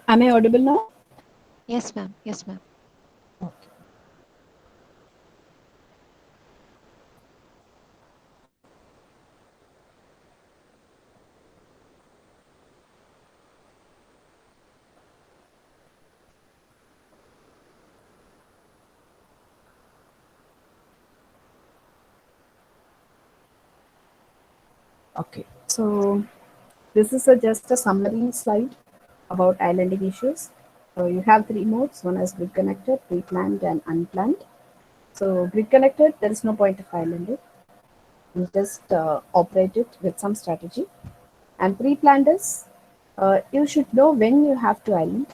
Am I audible now? Yes, ma'am. Yes, ma'am. Okay. Okay. So this is just a summary slide about islanding issues. So you have three modes. One is grid connected, pre-planned, and unplanned. So grid connected, there is no point of islanding. You just operate it with some strategy. And pre-planned is you should know when you have to island,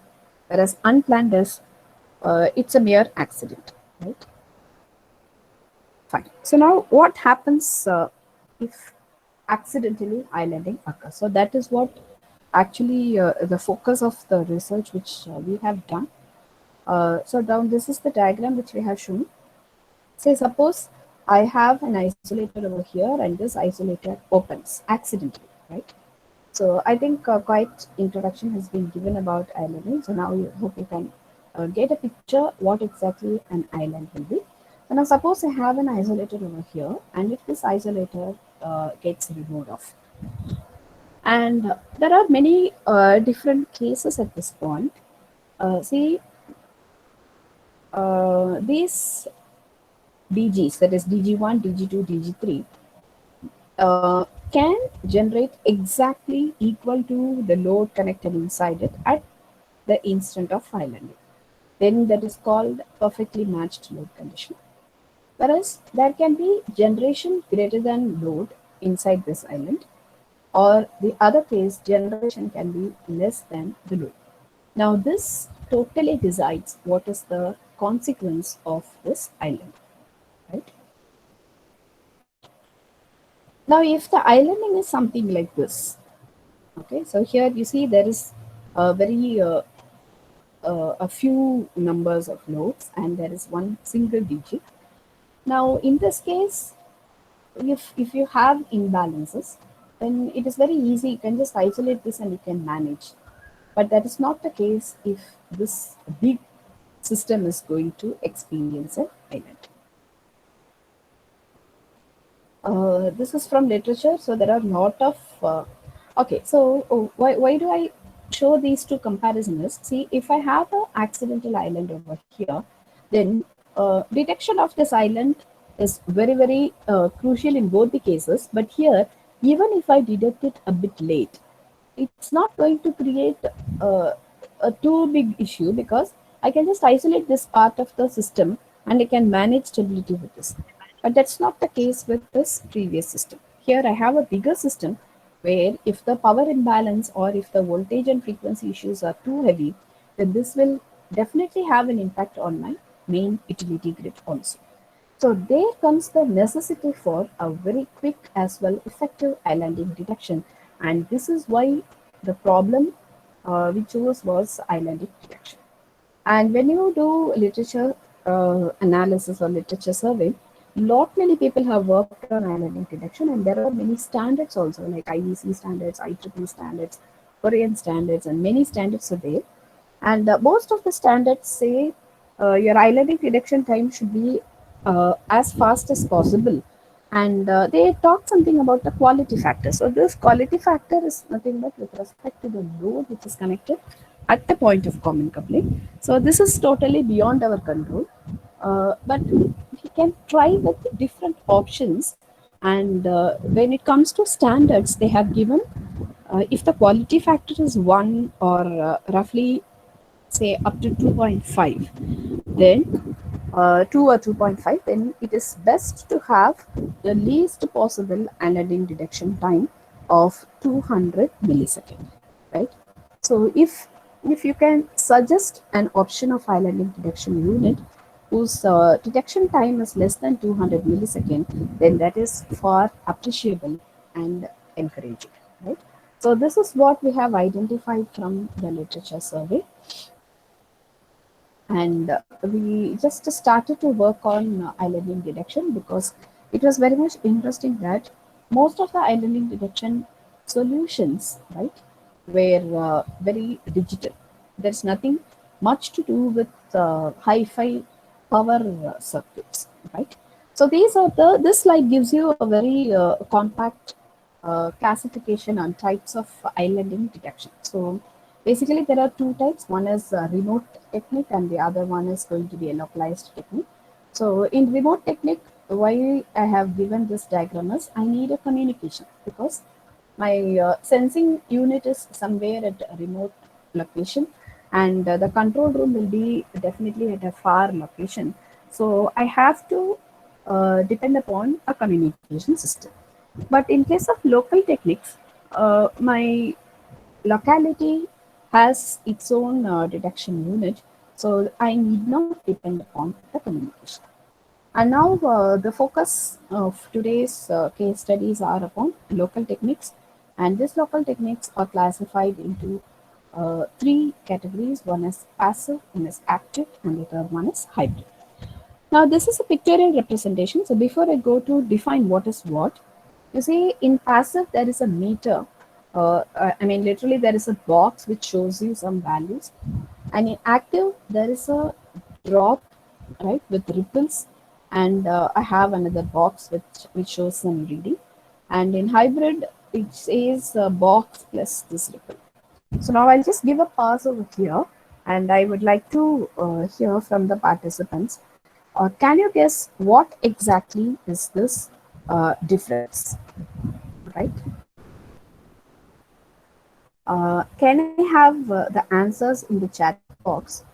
whereas unplanned is it's a mere accident, right? Fine. So now what happens if accidentally islanding occurs? So that is what actually the focus of the research which we have done. So down this is the diagram which we have shown. Say suppose I have an isolator over here and this isolator opens accidentally, right? So I think quite introduction has been given about islanding. So now you hope you can get a picture what exactly an island will be. So now suppose I have an isolator over here, and if this isolator gets removed off, and there are many different cases at this point. See, these DGs, that is DG1, DG2, DG3, can generate exactly equal to the load connected inside it at the instant of islanding. Then that is called perfectly matched load condition. Whereas there can be generation greater than load inside this island, or the other case, generation can be less than the load. Now, this totally decides what is the consequence of this island, right? Now, if the islanding is something like this, okay, so here you see there is a few numbers of loads and there is one single digit. Now, in this case, if you have imbalances, then it is very easy. You can just isolate this and you can manage. But that is not the case if this big system is going to experience an event. This is from literature, so there are a lot of. Okay, so why do I show these two comparisons? See, if I have an accidental island over here, then detection of this island is very crucial in both the cases. But here, even if I detect it a bit late, it's not going to create uh, a too big issue because I can just isolate this part of the system and I can manage stability with this. But that's not the case with this previous system. Here I have a bigger system where if the power imbalance or if the voltage and frequency issues are too heavy, then this will definitely have an impact on my main utility grid also. So there comes the necessity for a very quick as well effective islanding detection, and this is why the problem we chose was islanding detection. And when you do literature analysis or literature survey, lot many people have worked on islanding detection, and there are many standards also like IEC standards, IEEE standards, Korean standards, and many standards are there. And most of the standards say your islanding detection time should be as fast as possible. And they talk something about the quality factor. So this quality factor is nothing but with respect to the load which is connected at the point of common coupling. So this is totally beyond our control. But we can try with different options. And when it comes to standards, they have given if the quality factor is 1 or roughly say up to 2.5, then 2 or 2.5, then it is best to have the least possible annealing detection time of 200 millisecond, right? So if you can suggest an option of islanding detection unit whose detection time is less than 200 millisecond, then that is far appreciable and encouraging, right? So this is what we have identified from the literature survey, and we just started to work on islanding detection because it was very much interesting that most of the islanding detection solutions, right, were very digital. There's nothing much to do with hi-fi power circuits, right? So these are this slide gives you a very compact classification on types of islanding detection. So basically, there are two types. One is remote technique, and the other one is going to be a localized technique. So in remote technique, why I have given this diagram is I need a communication because my sensing unit is somewhere at a remote location, and the control room will be definitely at a far location. So I have to depend upon a communication system. But in case of local techniques, my locality has its own detection unit, so I need not depend upon the communication. And now the focus of today's case studies are upon local techniques, and these local techniques are classified into three categories. One is passive, one is active, and the third one is hybrid. Now, this is a pictorial representation. So, before I go to define what is what, you see, in passive, there is a meter. I mean, literally, there is a box which shows you some values. And in active, there is a drop, right, with ripples. And I have another box which shows some reading. And in hybrid, it says box plus this ripple. So now I'll just give a pause over here, and I would like to hear from the participants. Can you guess what exactly is this difference, right? Can I have the answers in the chat box?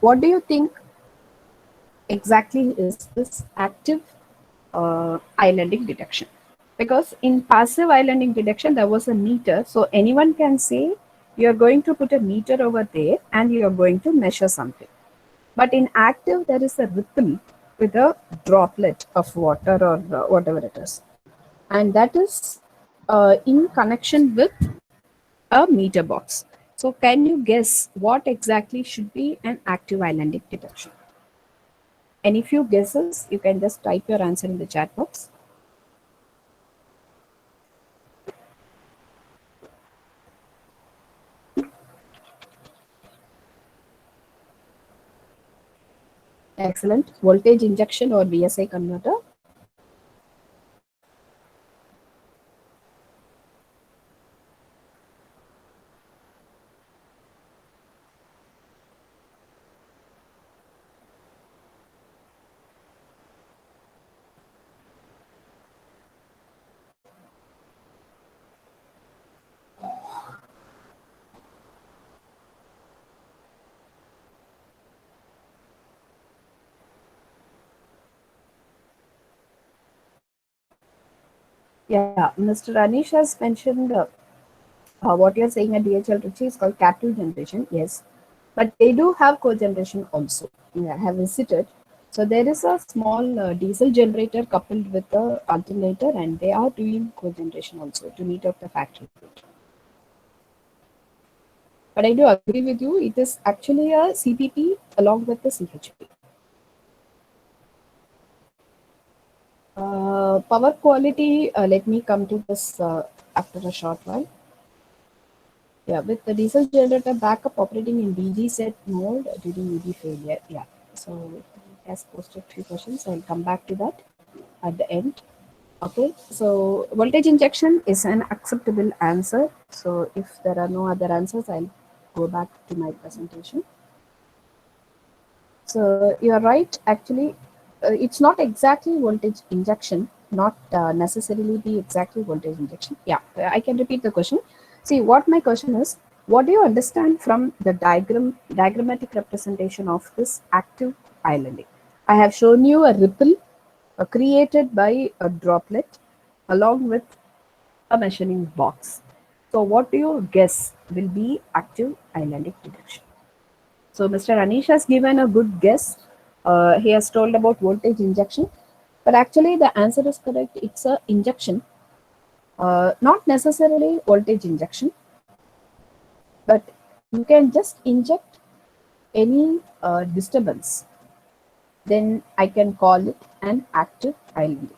What do you think exactly is this active islanding detection? Because in passive islanding detection, there was a meter, so anyone can say you're going to put a meter over there and you're going to measure something. But in active, there is a ripple with a droplet of water or whatever it is. And that is in connection with a meter box. So can you guess what exactly should be an active islandic detection? Any few guesses, you can just type your answer in the chat box. Excellent. Voltage injection or VSI converter. Yeah, Mr. Anish has mentioned what you're saying at DHL Trichy is called captive generation. Yes, but they do have cogeneration also. Yeah, I have visited. So there is a small diesel generator coupled with the alternator, and they are doing cogeneration also to meet up the factory load. But I do agree with you. It is actually a CPP along with the CHP. Power quality. Let me come to this after a short while. Yeah, with the diesel generator backup operating in DG set mode during ED failure. Yeah, so it has posted 3 questions. I'll come back to that at the end. Okay, so voltage injection is an acceptable answer. So if there are no other answers, I'll go back to my presentation. So you're right, actually, it's not exactly voltage injection, not necessarily be exactly voltage injection. Yeah, I can repeat the question. See, what my question is, what do you understand from the diagrammatic representation of this active islanding? I have shown you a ripple created by a droplet. along with a measuring box. So what do you guess will be active islandic detection? So Mr. Anish has given a good guess. He has told about voltage injection, but actually the answer is correct. It's a injection, not necessarily voltage injection, but you can just inject any disturbance. Then I can call it an active island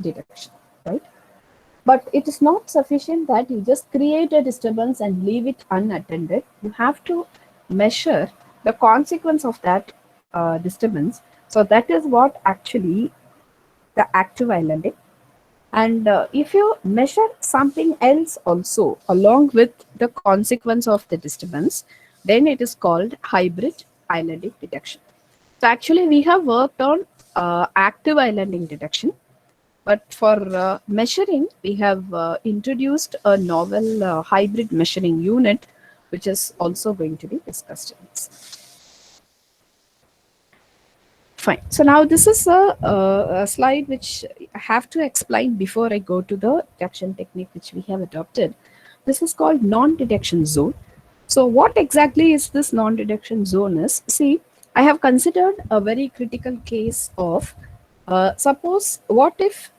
detection, right? But it is not sufficient that you just create a disturbance and leave it unattended. You have to measure the consequence of that disturbance. So that is what actually the active islanding. And if you measure something else also along with the consequence of the disturbance, then it is called hybrid islanding detection. So actually we have worked on active islanding detection, but for measuring, we have introduced a novel hybrid measuring unit, which is also going to be discussed in this. Fine. So now this is a slide which I have to explain before I go to the detection technique which we have adopted. This is called non-detection zone. So what exactly is this non-detection zone is? See, I have considered a very critical case of suppose what if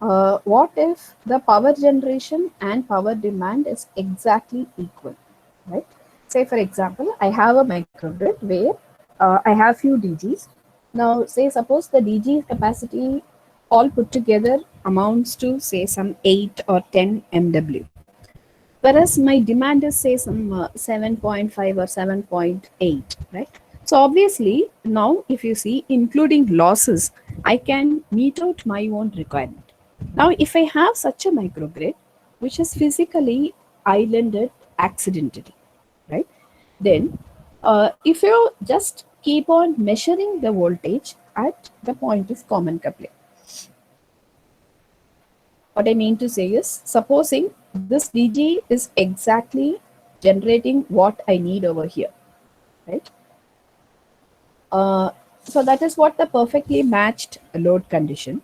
the power generation and power demand is exactly equal, right? Say for example, I have a microgrid where I have few DGs. Now, say suppose the DG capacity all put together amounts to say some 8 or 10 MW, whereas my demand is say some 7.5 or 7.8, right? So obviously now if you see including losses, I can meet out my own requirement. Now if I have such a microgrid which is physically islanded accidentally, right, then if you just keep on measuring the voltage at the point of common coupling, what I mean to say is, supposing this DG is exactly generating what I need over here, right? So that is what the perfectly matched load condition.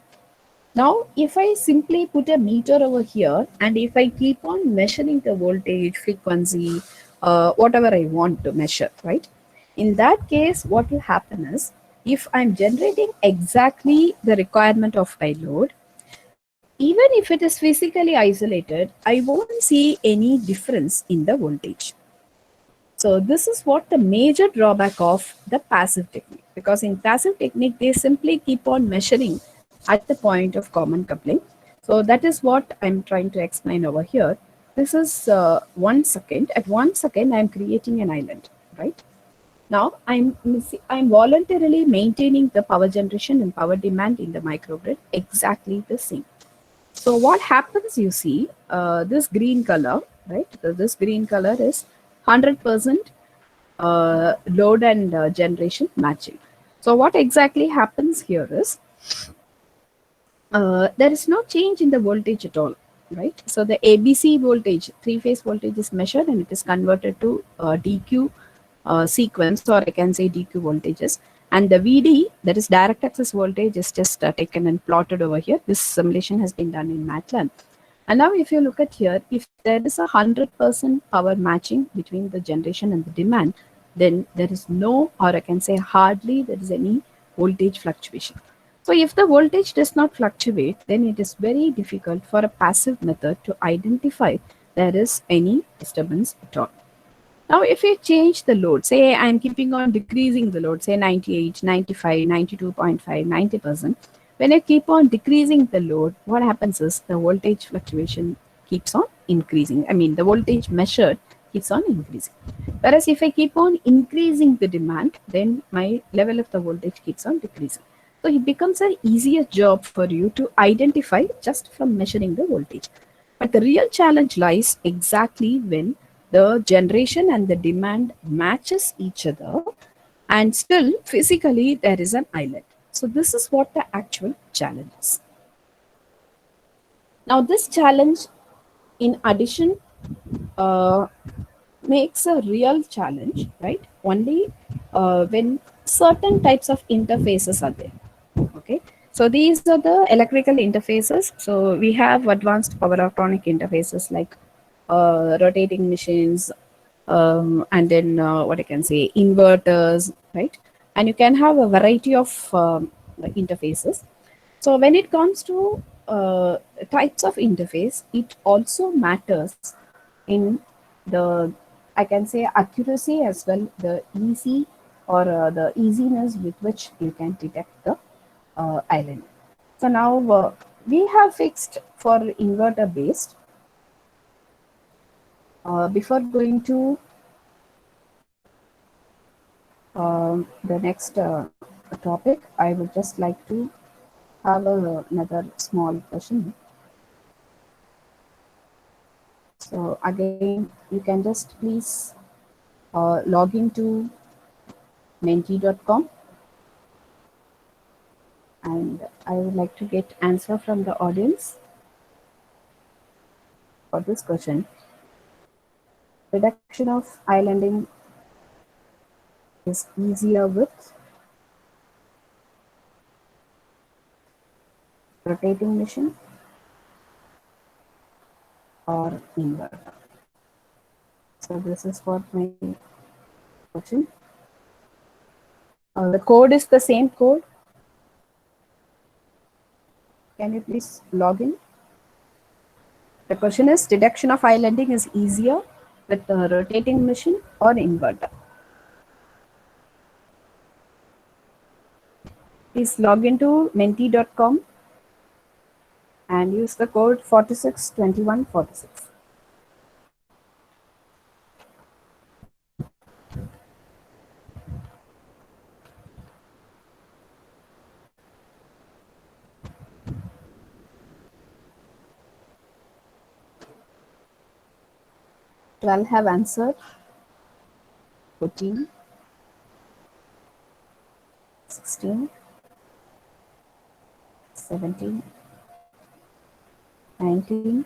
Now, if I simply put a meter over here and if I keep on measuring the voltage, frequency, whatever I want to measure, right? In that case, what will happen is, if I'm generating exactly the requirement of my load, even if it is physically isolated, I won't see any difference in the voltage. So this is what the major drawback of the passive technique, because in passive technique, they simply keep on measuring at the point of common coupling. So that is what I'm trying to explain over here. This is 1 second. At 1 second, I'm creating an island, right? Now I'm voluntarily maintaining the power generation and power demand in the microgrid exactly the same. So what happens, you see, this green color, right? So this green color is 100% load and generation matching. So what exactly happens here is, there is no change in the voltage at all, right? So the ABC voltage, three-phase voltage is measured and it is converted to DQ sequence, or I can say DQ voltages. And the VD, that is direct access voltage, is just taken and plotted over here. This simulation has been done in MATLAB. And now if you look at here, if there is 100% power matching between the generation and the demand, then there is no, or I can say hardly, there is any voltage fluctuation. So if the voltage does not fluctuate, then it is very difficult for a passive method to identify there is any disturbance at all. Now, if you change the load, say I'm keeping on decreasing the load, say 98, 95, 92.5, 90%. When I keep on decreasing the load, what happens is the voltage fluctuation keeps on increasing. I mean, the voltage measured keeps on increasing. Whereas if I keep on increasing the demand, then my level of the voltage keeps on decreasing. So it becomes an easier job for you to identify just from measuring the voltage. But the real challenge lies exactly when the generation and the demand matches each other and still physically there is an island. So this is what the actual challenge is. Now this challenge in addition uh, makes a real challenge, right? Only when certain types of interfaces are there. Okay. So these are the electrical interfaces. So we have advanced power electronic interfaces like rotating machines, and then what I can say, inverters, right? And you can have a variety of interfaces. So when it comes to types of interface, it also matters in the, I can say, accuracy as well, the easy or the easiness with which you can detect the island. So now we have fixed for inverter based. Before going to the next topic, I would just like to have another small question. So again, you can just please log into menti.com, and I would like to get answer from the audience for this question. Reduction of islanding is easier with rotating machine or inverter. So this is what my question. The code is the same code. Can you please log in? The question is, detection of islanding is easier with a rotating machine or inverter. Please log into menti.com and use the code 462146. Twelve have answered. 14, 16, 17, 19,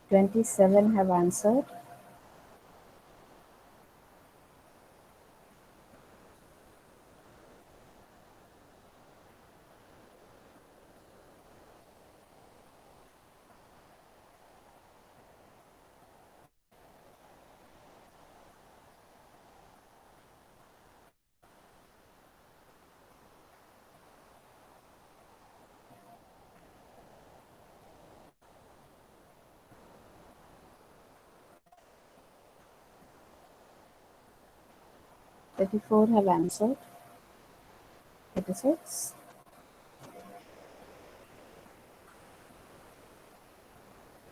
27 have answered. 34 have answered. 36.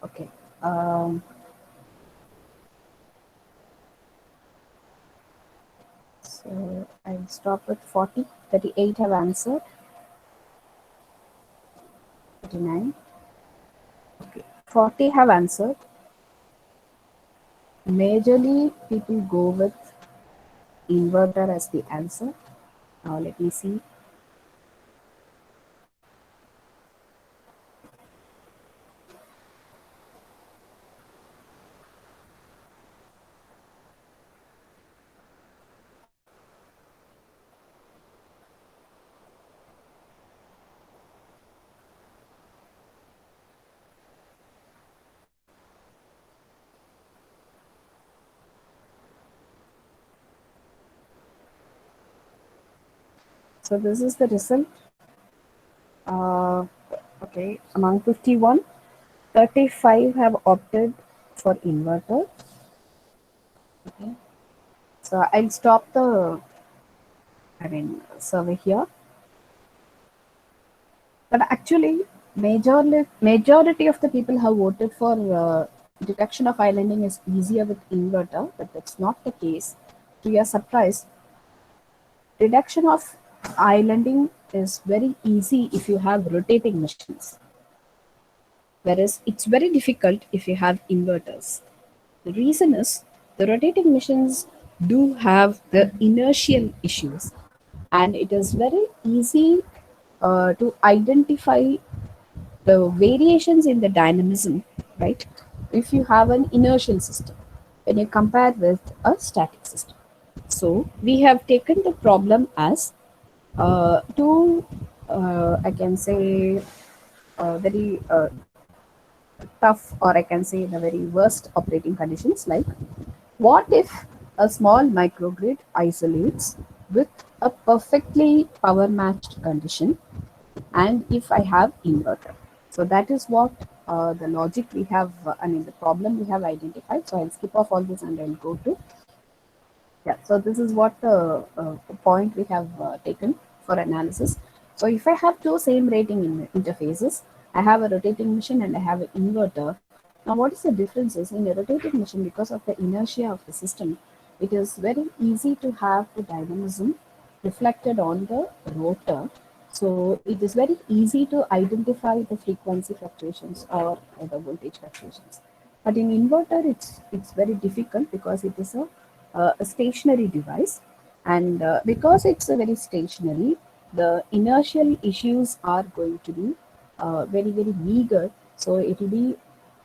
Okay. Um, so I'll stop with 40. 38 have answered. 39. Okay. 40 have answered. Majorly, people go with inverter as the answer. Now let me see. So this is the result. Uh, okay, among 51, 35 have opted for inverter. Okay, so I'll stop the survey here. But actually, majority of the people have voted for detection of islanding is easier with inverter, but that's not the case. To your surprise, detection of islanding is very easy if you have rotating machines, whereas it's very difficult if you have inverters. The reason is the rotating machines do have the inertial issues, and it is very easy to identify the variations in the dynamism, right? If you have an inertial system, when you compare with a static system. So we have taken the problem as two, I can say, very tough, or I can say the very worst operating conditions. Like, what if a small microgrid isolates with a perfectly power matched condition, and if I have inverter? So that is what the logic we have, I mean the problem we have identified. So I'll skip off all this and I'll go to, yeah, so this is what the point we have taken for analysis. So if I have two same rating interfaces, I have a rotating machine and I have an inverter. Now what is the difference is, in a rotating machine, because of the inertia of the system, it is very easy to have the dynamism reflected on the rotor. So it is very easy to identify the frequency fluctuations or the voltage fluctuations. But in inverter, it's very difficult because it is a stationary device, and because it's a very stationary, the inertial issues are going to be very meager. So it will be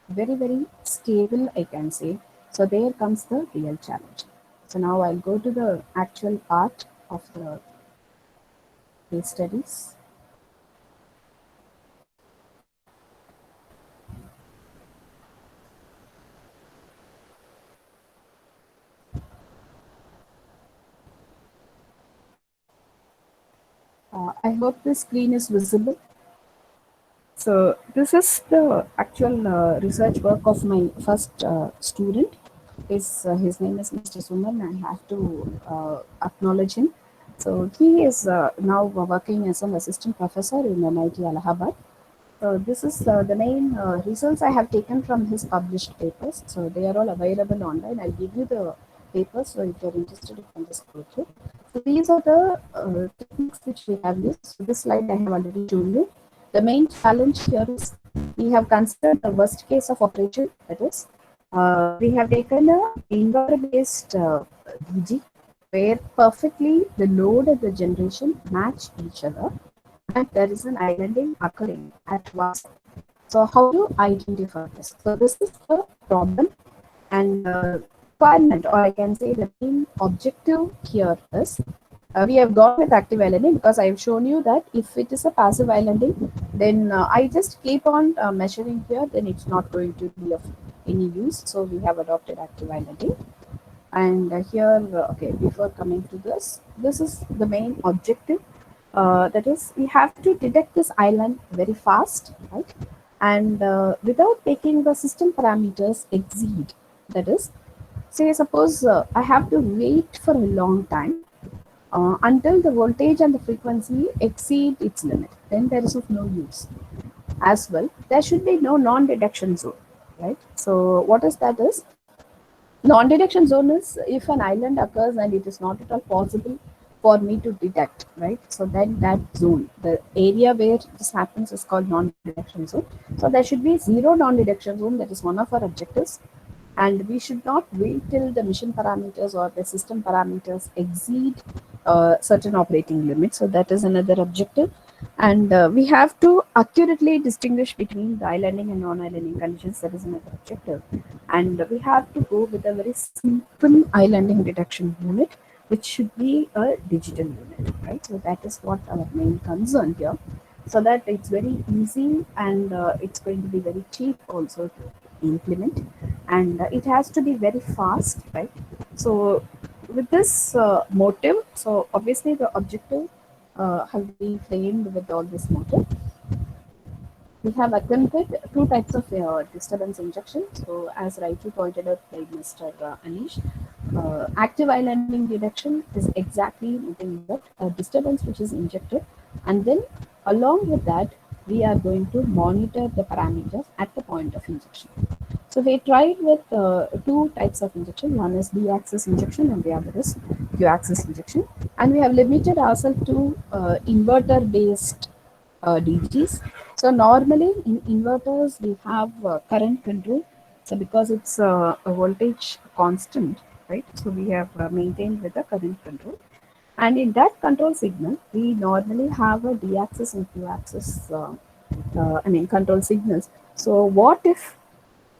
very stable, I can say. So there comes the real challenge. So now I'll go to the actual art of the case studies. I hope the screen is visible. So this is the actual research work of my first student. His name is Mr. Suman. I have to acknowledge him. So he is now working as an assistant professor in NIT Allahabad. So this is the main results I have taken from his published papers. So they are all available online. I'll give you the papers. So if you're interested, you can just go through. So these are the techniques which we have used. So this slide I have already shown you. The main challenge here is we have considered the worst case of operation. That is, we have taken a inverter-based DG where perfectly the load and the generation match each other, and there is an islanding occurring at one side. So how to identify this? So this is the problem, and requirement, or I can say the main objective here is, we have gone with active islanding because I have shown you that if it is a passive islanding, then I just keep on measuring here, then it's not going to be of any use. So we have adopted active islanding. And here, okay, before coming to this is the main objective. That is, we have to detect this island very fast, right? And without making the system parameters exceed. That is, say suppose I have to wait for a long time until the voltage and the frequency exceed its limit, then there is of no use. As well, there should be no non-detection zone, right? So what is that is, non-detection zone is if an island occurs and it is not at all possible for me to detect, right? So then that zone, the area where this happens, is called non-detection zone. So there should be zero non-detection zone. That is one of our objectives. And we should not wait till the mission parameters or the system parameters exceed certain operating limits. So that is another objective. And we have to accurately distinguish between the islanding and non-islanding conditions. That is another objective. And we have to go with a very simple islanding detection unit, which should be a digital unit, right? So that is what our main concern here. So that it's very easy, and it's going to be very cheap also to implement, and it has to be very fast, right? So with this motive, so obviously the objective have been framed with all this motive. We have attempted two types of disturbance injection. So as rightly pointed out by Mr. Anish, active islanding detection is exactly nothing but a disturbance which is injected, and then along with that we are going to monitor the parameters at the point of injection. So we tried with two types of injection. One is B-axis injection and the other is Q-axis injection. And we have limited ourselves to inverter-based DGs. So normally in inverters we have current control, So because it's a voltage constant, right? So we have maintained with the current control. And in that control signal, we normally have a D-axis and Q-axis, control signals. So what if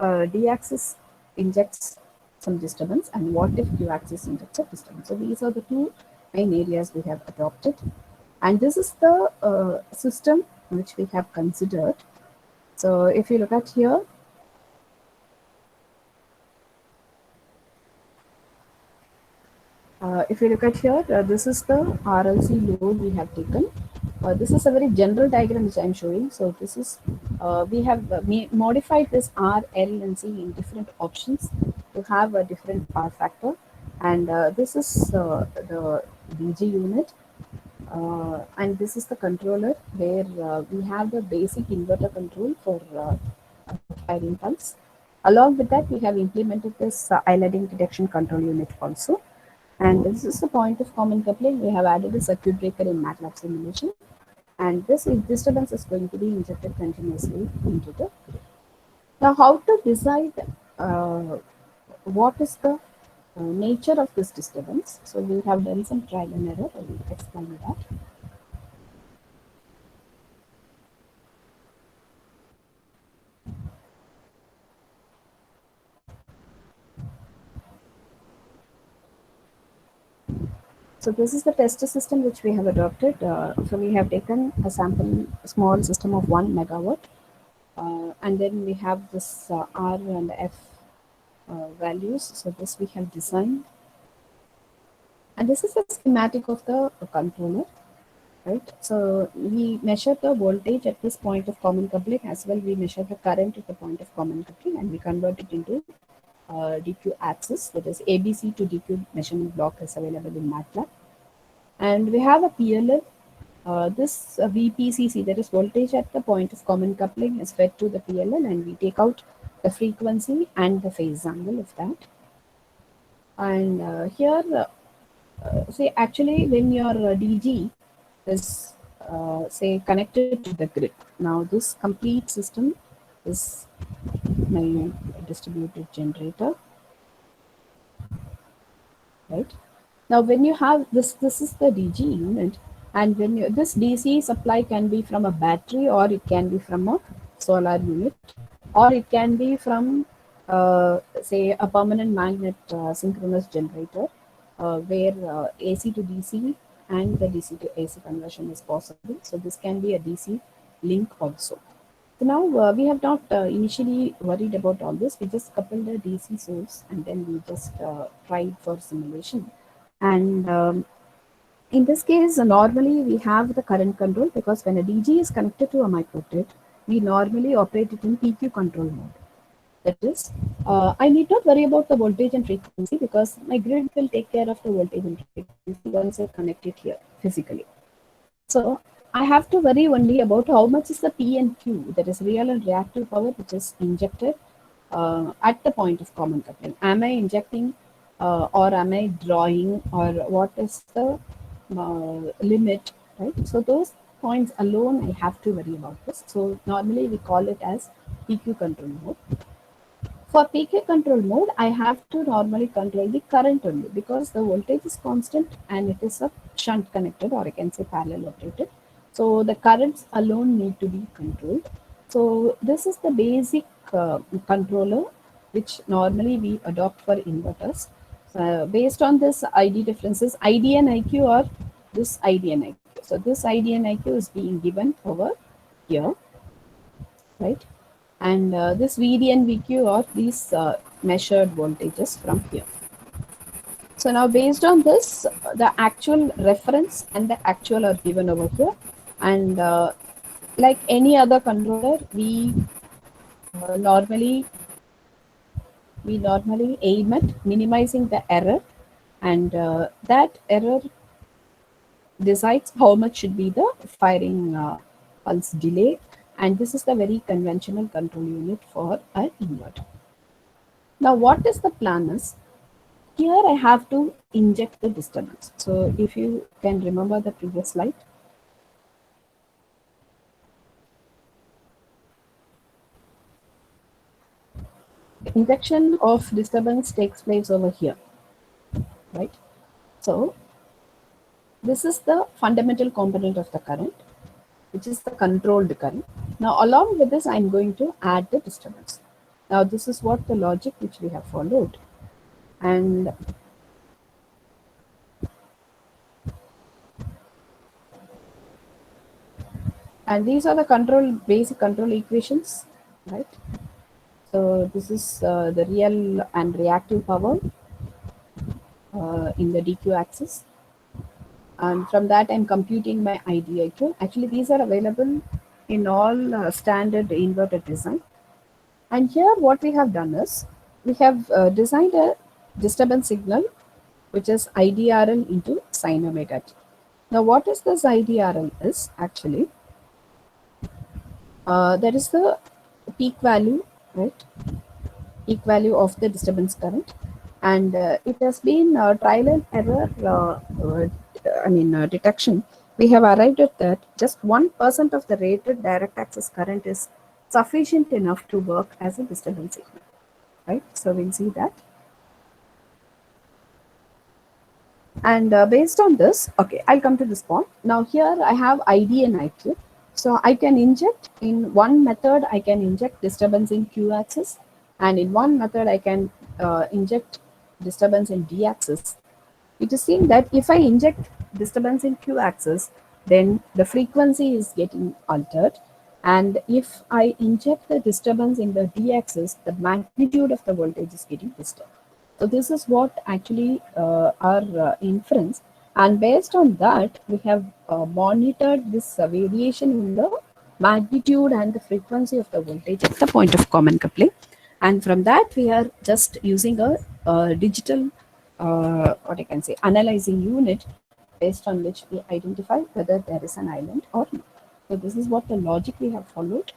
D-axis injects some disturbance and what if Q-axis injects a disturbance? So these are the two main areas we have adopted. And this is the system which we have considered. So if you look at here, if you look at here, this is the RLC load we have taken. This is a very general diagram which I am showing. So this is, we have modified this R, L and C in different options to have a different power factor. And this is the DG unit. And this is the controller where we have the basic inverter control for firing pulse. Along with that, we have implemented this islanding detection control unit also. And this is the point of common coupling. We have added a circuit breaker in MATLAB simulation. And this disturbance is going to be injected continuously into the. Now, how to decide what is the nature of this disturbance? So we have done some trial and error. I will explain that. So this is the test system which we have adopted. So we have taken a sample, a small system of 1 megawatt, and then we have this R and F values. So this we have designed, and this is a schematic of the controller, right? So we measure the voltage at this point of common coupling as well. We measure the current at the point of common coupling, and we convert it into DQ axis. That is ABC to DQ measurement block is available in MATLAB. And we have a PLL. This VPCC, that is voltage at the point of common coupling, is fed to the PLL, and we take out the frequency and the phase angle of that. And here, say actually when your DG is say connected to the grid. Now this complete system is my distributed generator, right? Now, when you have this, this is the DG unit, and when you, this DC supply can be from a battery or it can be from a solar unit, or it can be from, say, a permanent magnet synchronous generator, where AC to DC and the DC to AC conversion is possible. So this can be a DC link also. So now we have not initially worried about all this. We just coupled a DC source and then we just tried for simulation. And in this case, normally we have the current control because when a DG is connected to a microgrid, we normally operate it in PQ control mode. That is, I need not worry about the voltage and frequency because my grid will take care of the voltage and frequency once I connect it here physically. So I have to worry only about how much is the P and Q, that is real and reactive power, which is injected at the point of common coupling. Am I injecting or am I drawing, or what is the limit, right? So those points alone I have to worry about this. So normally we call it as PQ control mode. For PK control mode, I have to normally control the current only because the voltage is constant and it is a shunt connected, or I can say parallel operated. So the currents alone need to be controlled. So this is the basic controller which normally we adopt for inverters. Based on this ID differences, ID and IQ are this ID and IQ. So this ID and IQ is being given over here, right? And this VD and VQ are these measured voltages from here. So now based on this, the actual reference and the actual are given over here. And like any other controller, uh, normally we normally aim at minimizing the error, and that error decides how much should be the firing pulse delay. And this is the very conventional control unit for an inverter. Now, what is the plan is, here I have to inject the disturbance. So if you can remember the previous slide. injection of disturbance takes place over here, right? So this is the fundamental component of the current, which is the controlled current. Now, along with this, I'm going to add the disturbance. Now, this is what the logic which we have followed. And these are the basic control equations, right? So this is the real and reactive power in the dq axis, and from that I'm computing my IDIQ. Actually, these are available in all standard inverter design. And here what we have done is we have designed a disturbance signal which is IDRL into sine omega t. Now, what is this IDRL is actually that is the peak value, right? Peak value of the disturbance current, and it has been trial and error. Detection. We have arrived at that just 1% of the rated direct access current is sufficient enough to work as a disturbance signal, right? So we'll see that. And based on this, okay, I'll come to this point. Now here I have ID and IQ. So I can inject in one method, I can inject disturbance in Q axis, and in one method I can inject disturbance in D axis. It is seen that if I inject disturbance in Q axis, then the frequency is getting altered. And if I inject the disturbance in the D axis, the magnitude of the voltage is getting disturbed. So this is what actually our inference, and based on that, we have monitored this variation in the magnitude and the frequency of the voltage at the point of common coupling, and from that we are just using a digital, what I can say, analyzing unit based on which we identify whether there is an island or not. So this is what the logic we have followed.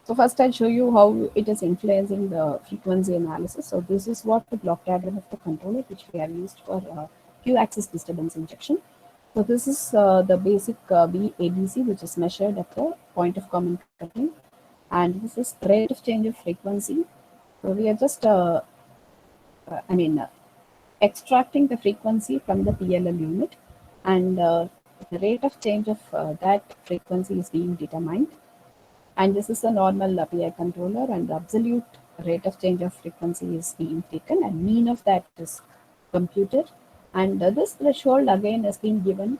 So first I'll show you how it is influencing the frequency analysis. So this is what the block diagram of the controller which we have used for Q-axis disturbance injection. So this is the basic ABC which is measured at the point of common coupling, and this is rate of change of frequency. So we are just extracting the frequency from the PLL unit, and the rate of change of that frequency is being determined. And this is a normal PI controller, and the absolute rate of change of frequency is being taken, and mean of that is computed. And this threshold again has been given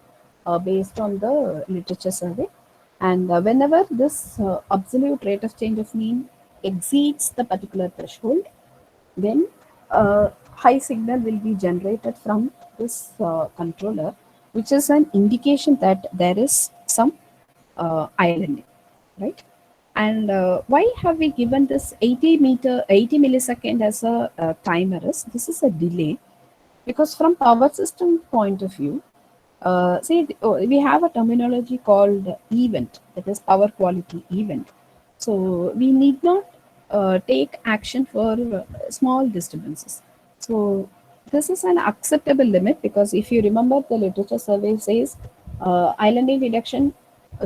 based on the literature survey. And whenever this absolute rate of change of mean exceeds the particular threshold, then high signal will be generated from this controller, which is an indication that there is some islanding, right? And why have we given this 80 millisecond as a timer? Is this is a delay, because from power system point of view, we have a terminology called event, that is power quality event. So we need not take action for small disturbances. So this is an acceptable limit, because if you remember, the literature survey says islanding reduction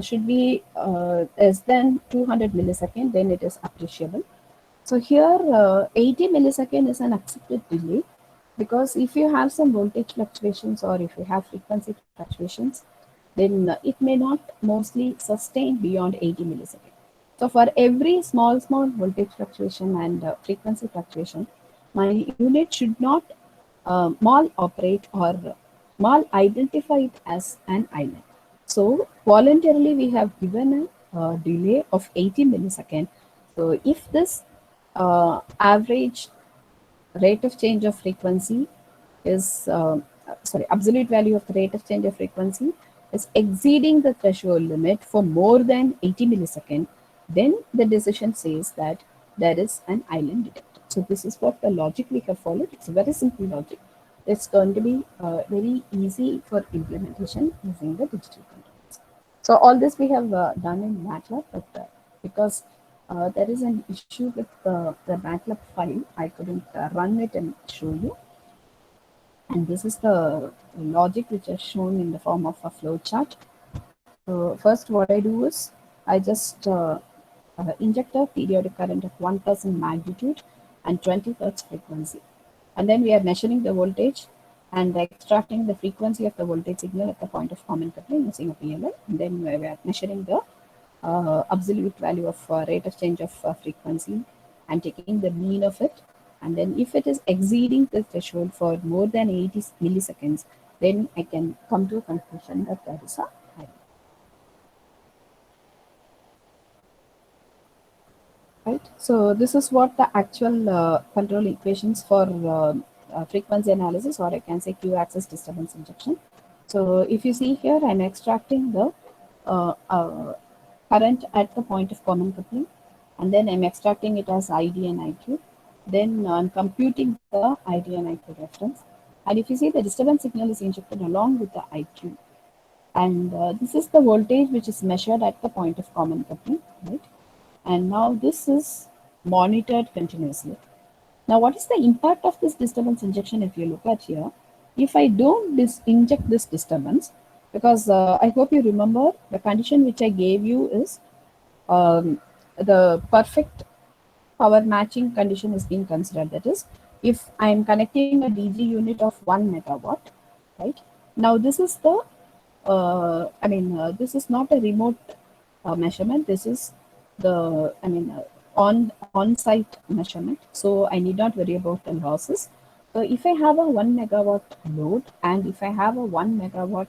should be less than 200 millisecond, then it is appreciable. So here 80 millisecond is an accepted delay, because if you have some voltage fluctuations or if you have frequency fluctuations, then it may not mostly sustain beyond 80 milliseconds. So for every small voltage fluctuation and frequency fluctuation, my unit should not mal operate or mal identify it as an island. So voluntarily we have given a delay of 80 milliseconds. So if this average rate of change of frequency is absolute value of the rate of change of frequency is exceeding the threshold limit for more than 80 millisecond, then the decision says that there is an island detected. So this is what the logic we have followed. It's a very simple logic. It's going to be very easy for implementation using the digital controls. So all this we have done in MATLAB, but because there is an issue with the MATLAB file, I couldn't run it and show you. And this is the logic which is shown in the form of a flow chart. So first what I do is I just inject a periodic current of 1% magnitude and 20 hertz frequency. And then we are measuring the voltage and extracting the frequency of the voltage signal at the point of common coupling using a PLL. And then we are measuring the absolute value of rate of change of frequency and taking the mean of it. And then if it is exceeding the threshold for more than 80 milliseconds, then I can come to a conclusion that there is a high. Right. So this is what the actual control equations for frequency analysis, or I can say Q-axis disturbance injection. So if you see here, I'm extracting the current at the point of common coupling, and then I'm extracting it as ID and IQ. Then I'm computing the ID and IQ reference. And if you see, the disturbance signal is injected along with the IQ. And this is the voltage which is measured at the point of common coupling, right? And now this is monitored continuously. Now, what is the impact of this disturbance injection if you look at here? If I don't inject this disturbance, because I hope you remember the condition which I gave you is the perfect power matching condition is being considered. That is, if I am connecting a DG unit of 1 megawatt, right? Now, this is the, this is not a remote measurement. This is the, on-site measurement. So I need not worry about the losses. So if I have a 1 megawatt load and if I have a 1 megawatt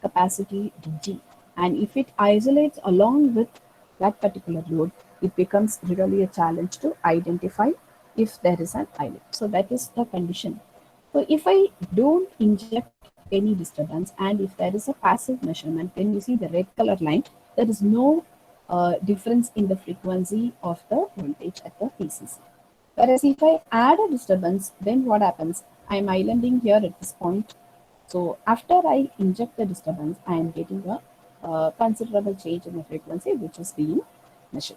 capacity DG, and if it isolates along with that particular load, it becomes really a challenge to identify if there is an islet. So that is the condition. So if I don't inject any disturbance and if there is a passive measurement, when you see the red color line, there is no difference in the frequency of the voltage at the PCC. Whereas if I add a disturbance, then what happens? I am islanding here at this point. So after I inject the disturbance, I am getting a considerable change in the frequency which is being measured.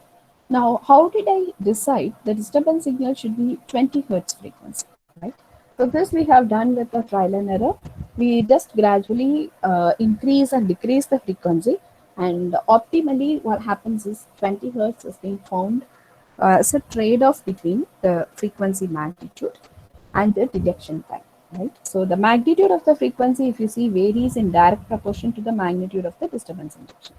Now, how did I decide the disturbance signal should be 20 hertz frequency, right? So this we have done with the trial and error. We just gradually increase and decrease the frequency, and optimally what happens is 20 hertz is being found as a trade-off between the frequency magnitude and the detection time, right? So the magnitude of the frequency, if you see, varies in direct proportion to the magnitude of the disturbance injection.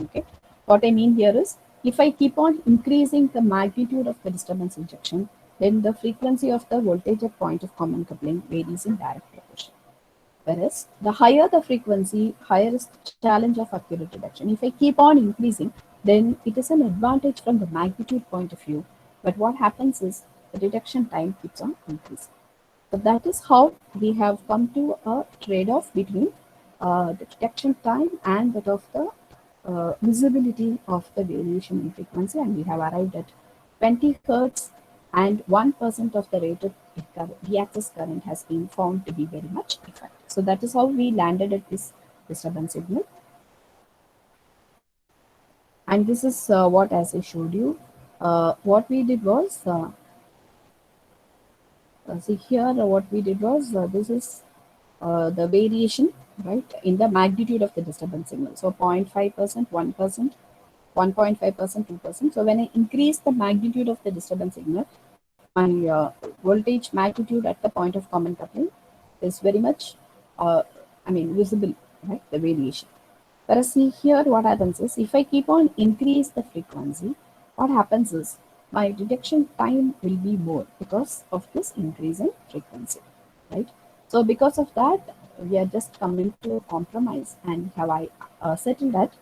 Okay, what I mean here is, if I keep on increasing the magnitude of the disturbance injection, then the frequency of the voltage at point of common coupling varies in direct proportion. Whereas the higher the frequency, higher is the challenge of accurate detection. If I keep on increasing, then it is an advantage from the magnitude point of view. But what happens is the detection time keeps on increasing. So that is how we have come to a trade-off between the detection time and that of the visibility of the variation in frequency, and we have arrived at 20 hertz, and 1% of the rated reaccess current has been found to be very much effective. So that is how we landed at this disturbance signal. And this is what, as I showed you, what we did was, see here, what we did was, this is the variation, right, in the magnitude of the disturbance signal. So 0.5%, 1%, 1.5%, 2%. So when I increase the magnitude of the disturbance signal, my voltage magnitude at the point of common coupling is very much, visible, right, the variation. Whereas see here, what happens is, if I keep on increase the frequency, what happens is my detection time will be more because of this increase in frequency, right? So because of that, we are just coming to a compromise and have I settled that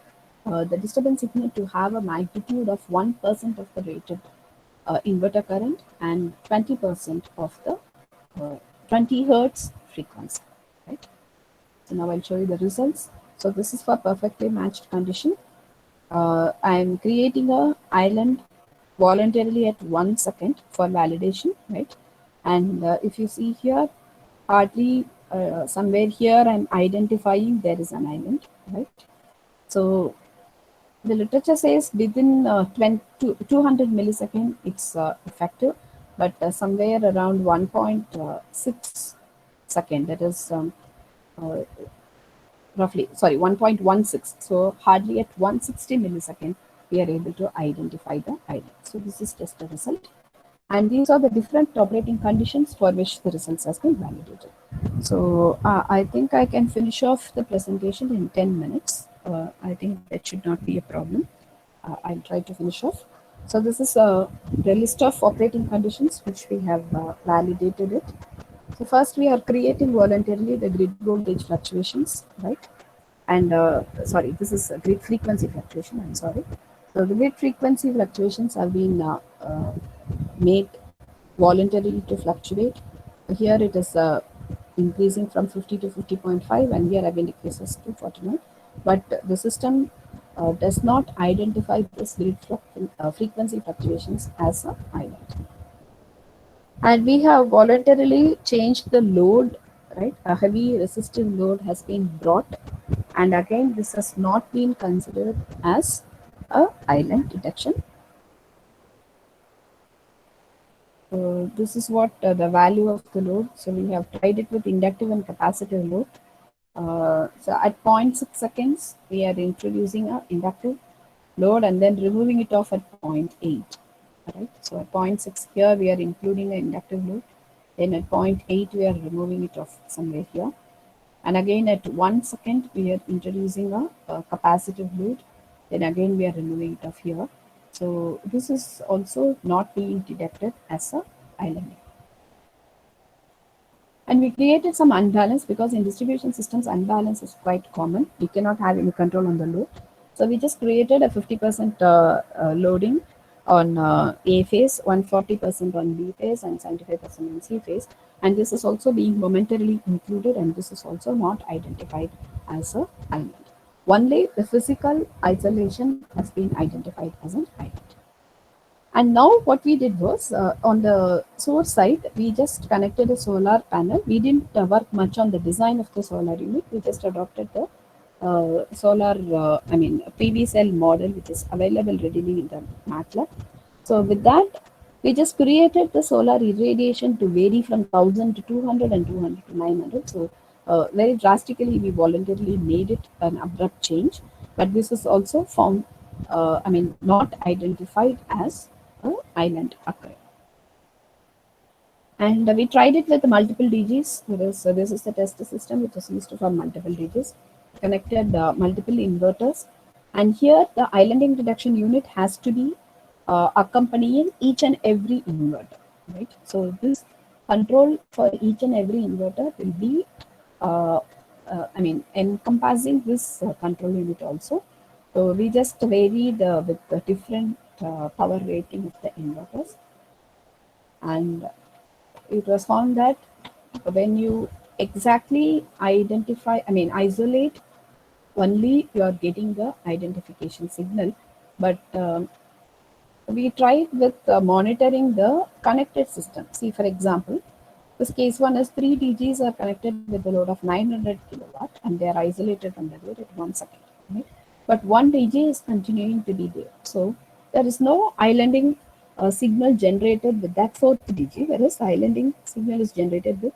the disturbance signal to have a magnitude of 1% of the rated inverter current and 20% of the 20 hertz frequency, right? So now I'll show you the results. So this is for perfectly matched condition. I am creating a island voluntarily at 1 second for validation, right? And if you see here, hardly somewhere here I'm identifying there is an island, right? So the literature says within 200 millisecond it's effective, but somewhere around 1.6 second, that is roughly, sorry, 1.16. So hardly at 160 millisecond, we are able to identify the island. So this is just a result. And these are the different operating conditions for which the results has been validated. So I think I can finish off the presentation in 10 minutes. I think that should not be a problem. I'll try to finish off. So this is the list of operating conditions which we have validated it. So first we are creating voluntarily the grid voltage fluctuations, right? And sorry, this is a grid frequency fluctuation, I'm sorry. So the grid frequency fluctuations have been made voluntarily to fluctuate. Here it is increasing from 50 to 50.5, and here again decreases to 49. But the system does not identify this grid frequency fluctuations as a island. And we have voluntarily changed the load, right? A heavy resistive load has been brought, and again this has not been considered as a island detection. So this is what the value of the load. So we have tried it with inductive and capacitive load. So at 0.6 seconds, we are introducing a inductive load and then removing it off at 0.8. Right? So at 0.6 here, we are including an inductive load. Then at 0.8, we are removing it off somewhere here. And again at 1 second, we are introducing a capacitive load. Then again, we are removing it off here. So this is also not being detected as a islanding. And we created some unbalance because in distribution systems, unbalance is quite common. We cannot have any control on the load. So we just created a 50% loading on A phase, 140% on B phase, and 75% on C phase. And this is also being momentarily included, and this is also not identified as a island. Only the physical isolation has been identified as an island. And now what we did was on the source side, we just connected a solar panel. We didn't work much on the design of the solar unit. We just adopted the PV cell model, which is available readily in the MATLAB. So with that, we just created the solar irradiation to vary from 1000 to 200 and 200 to 900. So very drastically, we voluntarily made it an abrupt change. But this is also found, not identified as an island occurring. And we tried it with multiple DGs. This is the test system which is used for multiple DGs. Connected multiple inverters. And here the islanding detection unit has to be accompanying each and every inverter. Right? So this control for each and every inverter will be encompassing this control unit also. So we just varied with the different power rating of the inverters. And it was found that when you exactly isolate, only you are getting the identification signal. But we tried with monitoring the connected system. See, for example, this case one is 3 DGs are connected with a load of 900 kilowatt and they are isolated from the load at 1 second. Right? But 1 DG is continuing to be there. So there is no islanding signal generated with that 4th DG, whereas islanding signal is generated with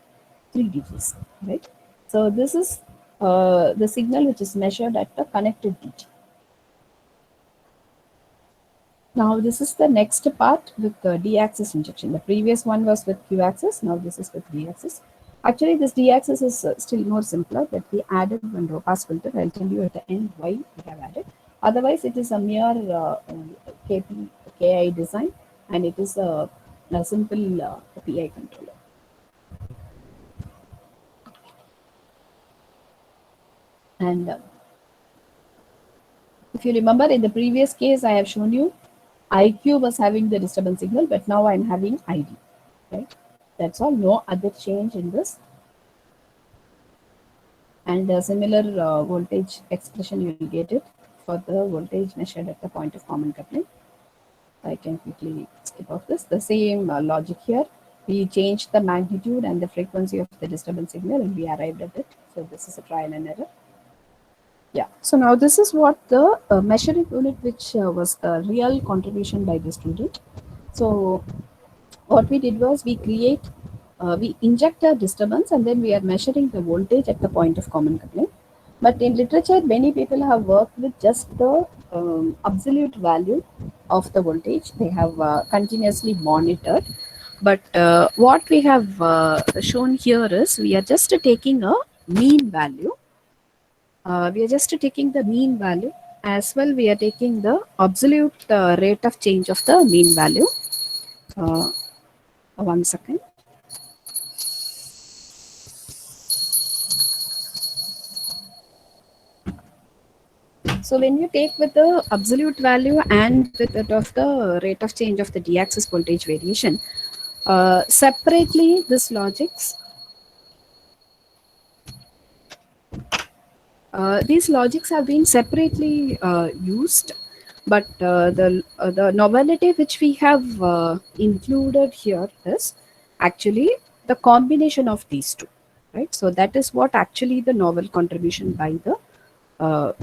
3 DGs. Right? So this is the signal which is measured at the connected DG. Now this is the next part with the D-axis injection. The previous one was with Q-axis. Now this is with D-axis. Actually, this D-axis is still more simpler, but we added one low-pass filter. I'll tell you at the end why we have added. Otherwise, it is a mere KI design, and it is a simple PI controller. And if you remember, in the previous case, I have shown you IQ was having the disturbance signal, but now I'm having ID. Right? That's all. No other change in this. And a similar voltage expression you will get it for the voltage measured at the point of common coupling. I can quickly skip off this. The same logic here. We changed the magnitude and the frequency of the disturbance signal, and we arrived at it. So this is a trial and error. Yeah. So now this is what the measuring unit, which was a real contribution by the student. So what we did was we inject a disturbance and then we are measuring the voltage at the point of common coupling. But in literature, many people have worked with just the absolute value of the voltage. They have continuously monitored. But what we have shown here is we are just taking a mean value. We are just taking the mean value, as well we are taking the absolute rate of change of the mean value. Uh, 1 second. So when you take with the absolute value and with it of the rate of change of the d-axis voltage variation, separately this logics, these logics have been separately used, but the novelty which we have included here is actually the combination of these two, right? So that is what actually the novel contribution by the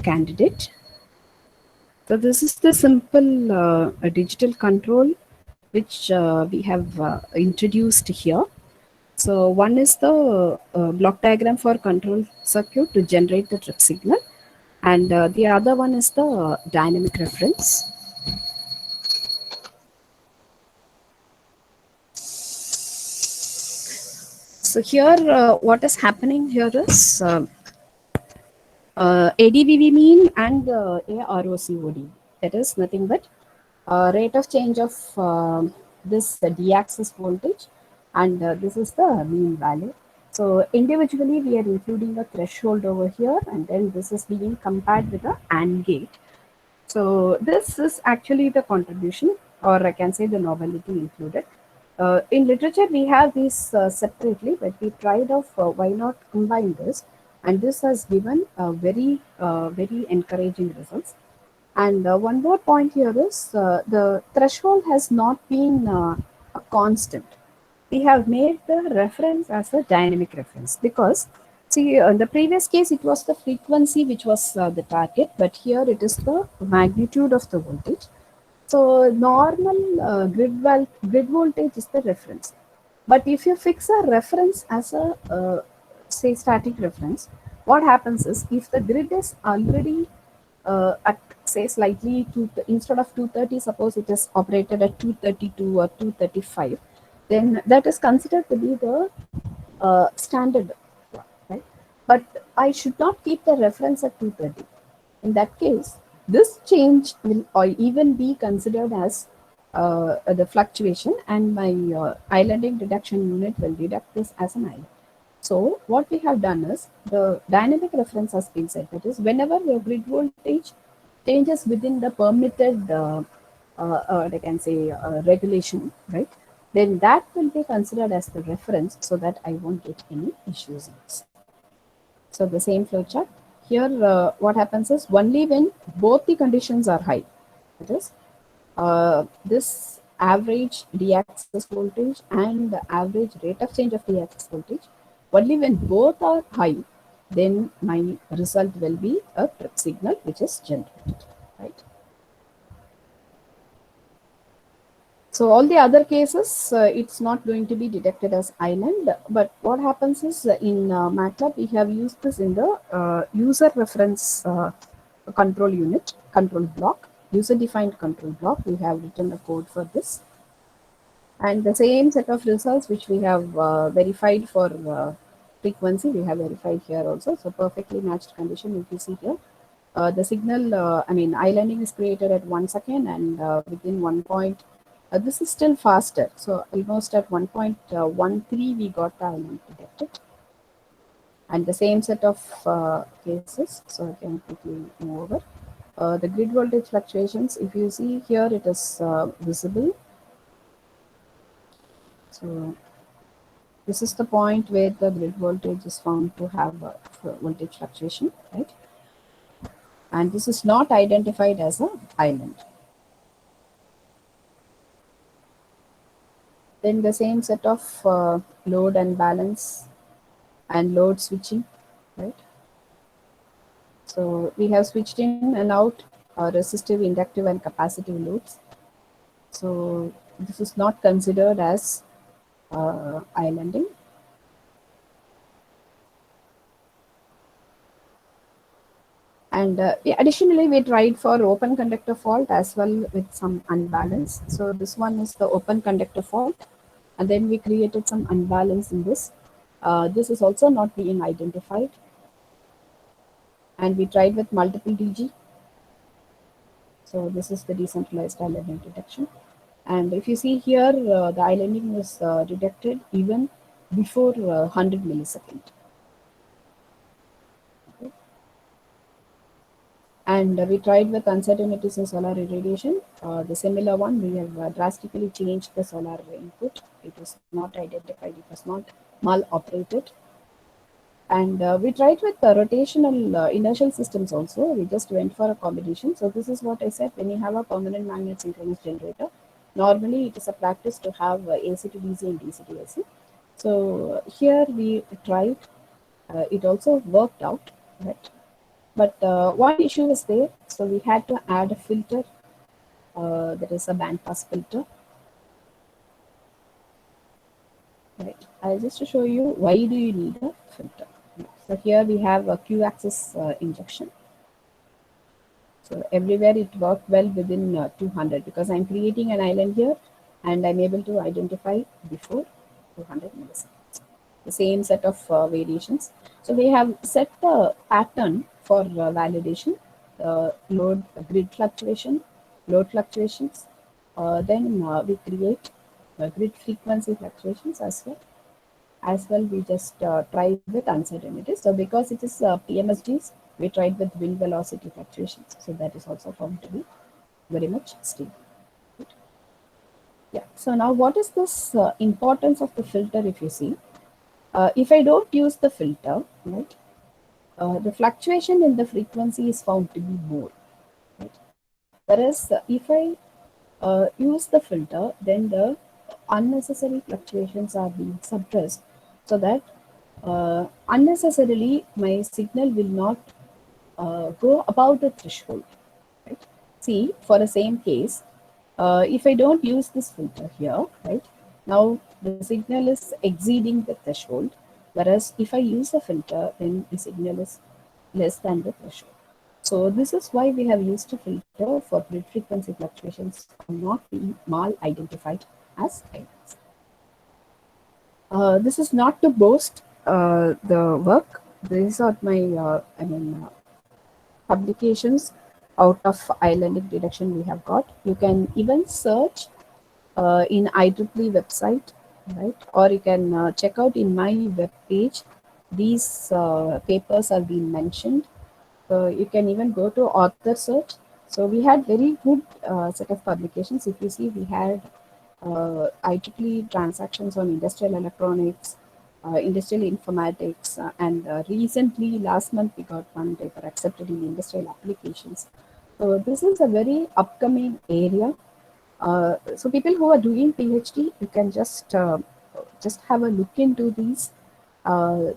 candidate. So this is the simple digital control which we have introduced here. So one is the block diagram for control circuit to generate the trip signal, and the other one is the dynamic reference. So here, what is happening here is ADVV mean and AROCOD. That is nothing but rate of change of this d-axis voltage, and this is the mean value. So individually we are including a threshold over here, and then this is being compared with the AND gate. So this is actually the contribution, or I can say the novelty included. In literature, we have these separately, but we tried of why not combine this, and this has given very encouraging results. And one more point here is the threshold has not been a constant. We have made the reference as a dynamic reference because, see, in the previous case it was the frequency which was the target, but here it is the magnitude of the voltage. So normal grid voltage is the reference. But if you fix a reference as a say static reference, what happens is if the grid is already at say slightly instead of 230, suppose it is operated at 232 or 235, then that is considered to be the standard, right? But I should not keep the reference at 230. In that case, this change will or even be considered as the fluctuation, and my islanding deduction unit will deduct this as an island. So what we have done is the dynamic reference has been set. That is, whenever your grid voltage changes within the permitted, I can say regulation, right? Then that will be considered as the reference, so that I won't get any issues in this. So the same flowchart. Here, what happens is only when both the conditions are high, that is, this average d-axis voltage and the average rate of change of d-axis voltage, only when both are high, then my result will be a trip signal which is generated, right? So all the other cases, it's not going to be detected as island. But what happens is in MATLAB, we have used this in the user reference control unit, control block, user-defined control block. We have written a code for this. And the same set of results which we have verified for frequency, we have verified here also. So perfectly matched condition, if you see here. The signal, islanding is created at 1 second, and within 1 point, this is still faster. So almost at 1.13 we got the island detected. And the same set of cases, so I can quickly move over. The grid voltage fluctuations, if you see here, it is visible. So this is the point where the grid voltage is found to have a voltage fluctuation, right? And this is not identified as an island. Then the same set of load and balance and load switching, right? So we have switched in and out resistive, inductive, and capacitive loads. So this is not considered as islanding. And additionally, we tried for open conductor fault as well with some unbalance. So this one is the open conductor fault, and then we created some unbalance in this. This is also not being identified, and we tried with multiple DG. So this is the decentralized islanding detection. And if you see here, the islanding was detected even before 100 millisecond. Okay. And we tried with uncertainties in solar irradiation. The similar one, we have drastically changed the solar input. It was not identified, it was not mal-operated. And we tried with rotational inertial systems also. We just went for a combination. So this is what I said, when you have a permanent magnet synchronous generator, normally it is a practice to have AC to DC and DC to AC. So here we tried, it also worked out, right? But one issue is there, so we had to add a filter, that is a band pass filter. Right. Just to show you why do you need a filter. So here we have a Q-axis injection. So everywhere it worked well within 200, because I'm creating an island here and I'm able to identify before 200 milliseconds. The same set of variations. So we have set the pattern for validation, load grid fluctuation, load fluctuations. Then we create grid frequency fluctuations as well. As well, we just tried with uncertainties. So because it is PMSGs, we tried with wind velocity fluctuations. So that is also found to be very much stable. Yeah. So now what is this importance of the filter if you see? If I don't use the filter, right, the fluctuation in the frequency is found to be more. Right? Whereas if I use the filter, then the unnecessary fluctuations are being suppressed, so that unnecessarily my signal will not go above the threshold. Right? See, for the same case, if I don't use this filter here, right, now the signal is exceeding the threshold, whereas if I use a filter, then the signal is less than the threshold. So this is why we have used a filter for grid frequency fluctuations not being mal identified as errors. This is not to boast the work. These are my, publications out of islandic detection we have got. You can even search in IEEE website, right? Or you can check out in my web page. These papers are being mentioned. You can even go to author search. So we had very good set of publications. If you see, we had IEEE transactions on industrial electronics, industrial informatics, and recently last month we got one paper accepted in industrial applications. So this is a very upcoming area. So people who are doing PhD, you can just have a look into these.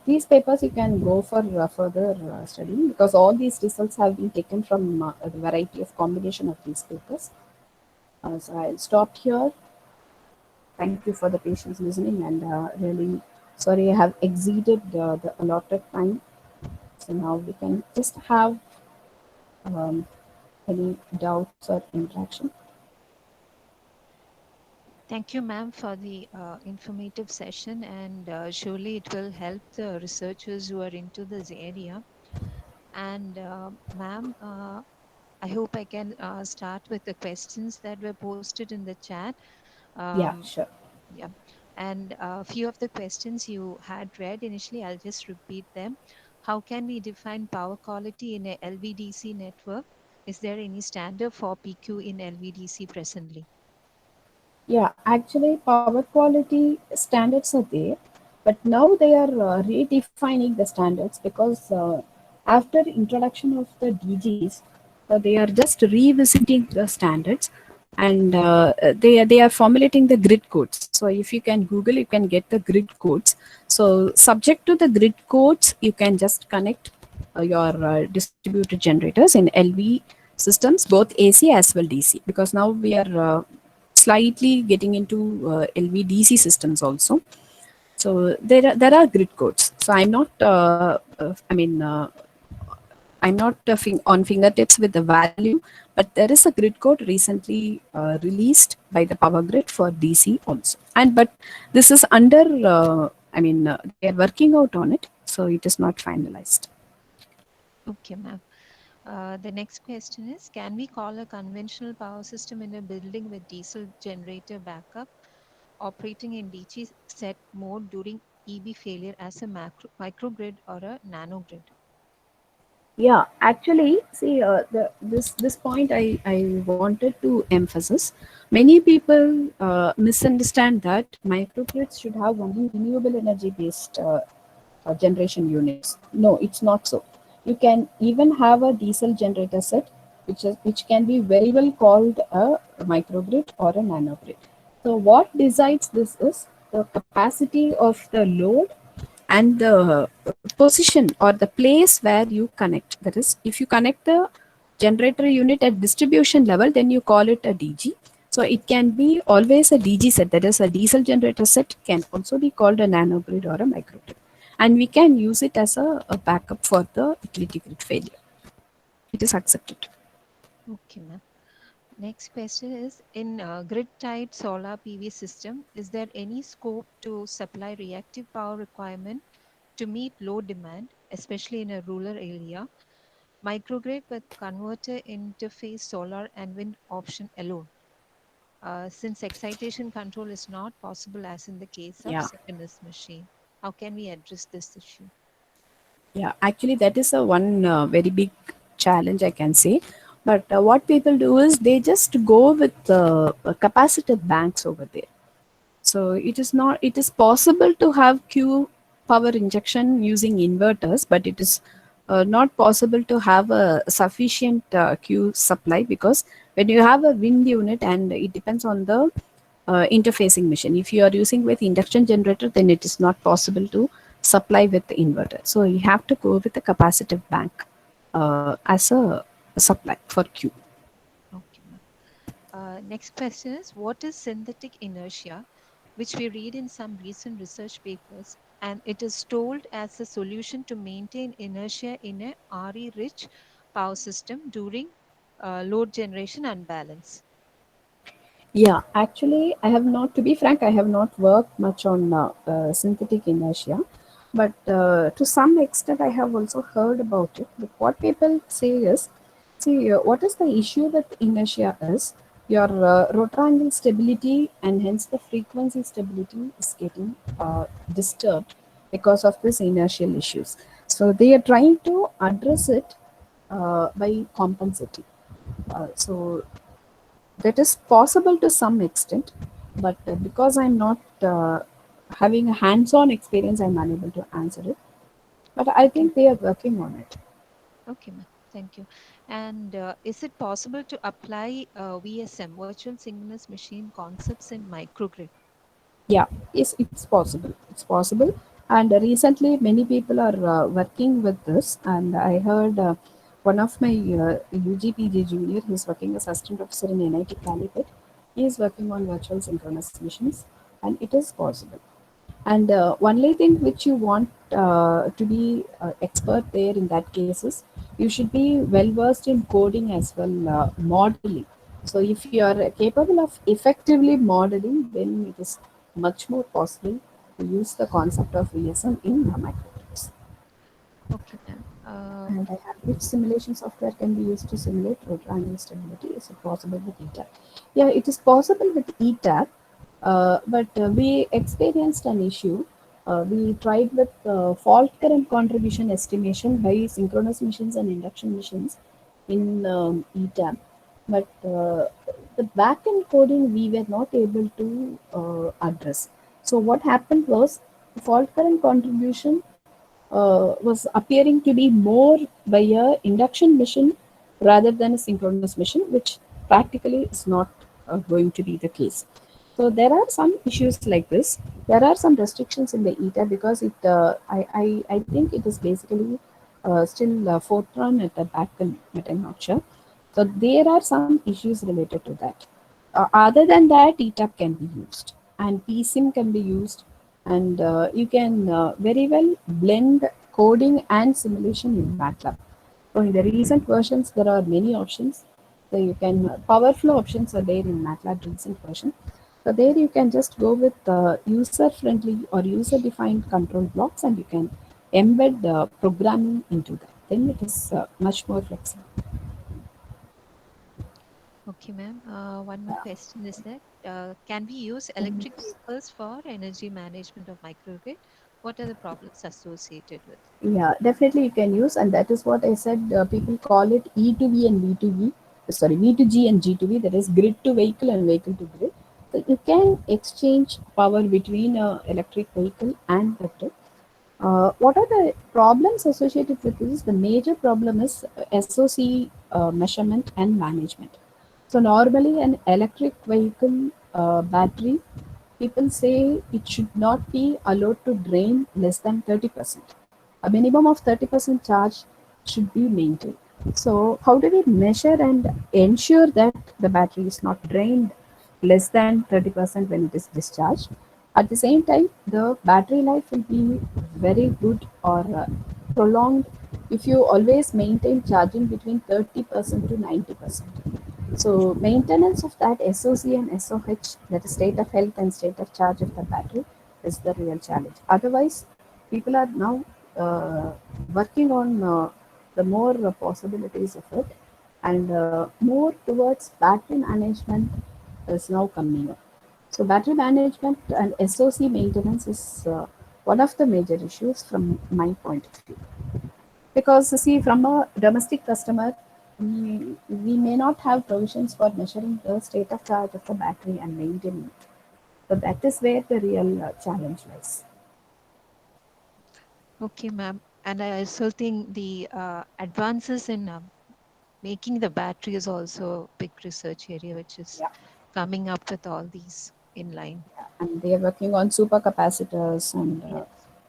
These papers you can go for further studying, because all these results have been taken from a variety of combination of these papers. So I'll stop here. Thank you for the patience listening, and really sorry I have exceeded the allotted time. So now we can just have um, any doubts or interaction. Thank you, ma'am, for the informative session, and surely it will help the researchers who are into this area. And ma'am, I hope I can start with the questions that were posted in the chat. Yeah, Um, sure. yeah, and a few of the questions you had read initially, I'll just repeat them. How can we define power quality in a LVDC network? Is there any standard for PQ in LVDC presently? Yeah, actually, power quality standards are there, but now they are redefining the standards, because after introduction of the DGs, they are just revisiting the standards, and they are formulating the grid codes. So if you can Google, you can get the grid codes. So subject to the grid codes, you can just connect your distributed generators in LV systems, both AC as well DC, because now we are slightly getting into LVDC systems also. So there are grid codes. So I'm not. I'm not on fingertips with the value, but there is a grid code recently released by the power grid for DC also. And but this is under, they are working out on it, so it is not finalized. Okay, ma'am. The next question is, can we call a conventional power system in a building with diesel generator backup operating in DC set mode during EB failure as a microgrid or a nanogrid? Yeah, actually, see, this point I wanted to emphasize. Many people misunderstand that microgrids should have only renewable energy based generation units. No, it's not so. You can even have a diesel generator set, which can be very well called a microgrid or a nanogrid. So what decides this is the capacity of the load and the position or the place where you connect. That is, if you connect the generator unit at distribution level, then you call it a DG. So it can be always a DG set, that is a diesel generator set, can also be called a nanogrid or a microgrid. And we can use it as a backup for the utility grid failure. It is accepted. Okay, ma'am. Next question is, in grid-tied solar PV system, is there any scope to supply reactive power requirement to meet low demand, especially in a rural area? Microgrid with converter interface solar and wind option alone, since excitation control is not possible as in the case of Yeah. synchronous machine. How can we address this issue? Yeah, actually, that is a one very big challenge I can say. But what people do is they just go with capacitive banks over there. So it is not. It is possible to have Q power injection using inverters, but it is not possible to have a sufficient Q supply, because when you have a wind unit, and it depends on the interfacing machine. If you are using with induction generator, then it is not possible to supply with the inverter. So you have to go with a capacitive bank as a supply for Q. Okay, ma'am. Next question is, what is synthetic inertia, which we read in some recent research papers, and it is told as a solution to maintain inertia in a RE-rich power system during load generation unbalance. Yeah, actually, I have not, to be frank, I have not worked much on synthetic inertia, but to some extent, I have also heard about it. But what people say is, see, what is the issue with inertia is your rotor angle stability, and hence the frequency stability is getting disturbed because of this inertial issues. So they are trying to address it by compensating. So that is possible to some extent, but because I'm not having a hands-on experience, I'm unable to answer it. But I Okay, think they are working on it. okay, ma'am. Thank you. And is it possible to apply VSM, virtual synchronous machine concepts in microgrid? Yeah, yes, it's possible. It's possible. And recently, many people are working with this. And I heard one of my UGPG junior, who's working as assistant professor in NIT Calicut, he is working on virtual synchronous machines, and it is possible. And only thing which you want to be expert there in that case is you should be well versed in coding as well, modeling. So if you are capable of effectively modeling, then it is much more possible to use the concept of VSM in microgrids. Okay, ma'am. And I have which simulation software can be used to simulate rotor angle stability. Is it possible with ETAP? Yeah, it is possible with ETAP, but we experienced an issue. We tried with fault current contribution estimation by synchronous machines and induction machines in ETAP, but the backend coding we were not able to address. So what happened was fault current contribution was appearing to be more by a induction machine rather than a synchronous machine, which practically is not going to be the case. So there are some issues like this. There are some restrictions in the ETA because I think it is basically still fortran at the backend, but I'm not sure. So there are some issues related to that. Other than that, ETAP can be used and PSIM can be used, and you can very well blend coding and simulation in MATLAB. So in the recent versions, there are many options. So you can powerful options are there in MATLAB recent version. So there you can just go with user-friendly or user-defined control blocks, and you can embed programming into that. Then it is much more flexible. Okay, ma'am. One more question is that can we use electric vehicles for energy management of microgrid? What are the problems associated with? Yeah, definitely you can use, and that is what I said. People call it E to V and V to V. Sorry, V to G and G to V. That is grid to vehicle and vehicle to grid. So you can exchange power between a electric vehicle and the grid. What are the problems associated with this? The major problem is SOC measurement and management. So normally an electric vehicle battery, people say it should not be allowed to drain less than 30%. A minimum of 30% charge should be maintained. So how do we measure and ensure that the battery is not drained less than 30% when it is discharged? At the same time, the battery life will be very good or prolonged if you always maintain charging between 30% to 90%. So maintenance of that SOC and SOH, that is state of health and state of charge of the battery, is the real challenge. Otherwise, people are now working on the more possibilities of it, and more towards battery management is now coming up. So battery management and SOC maintenance is one of the major issues from my point of view. Because see, from a domestic customer, we may not have provisions for measuring the state of charge of the battery and maintaining it. So that is where the real challenge lies. Okay, ma'am. And I also think the advances in making the battery is also a big research area, which is Yeah, coming up with all these in line. and they are working on supercapacitors and Yes,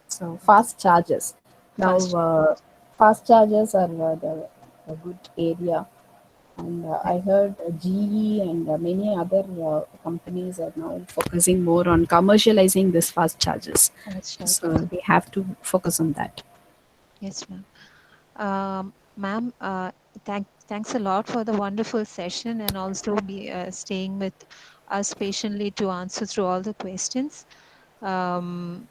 so yes. fast chargers. Now, Fast. fast chargers are the good area. And Right. I heard GE and many other companies are now focusing more on commercializing this fast chargers. Fast So chargers. we have to focus on that. Yes, ma'am. Ma'am, thanks a lot for the wonderful session and also be staying with us patiently to answer through all the questions. Um,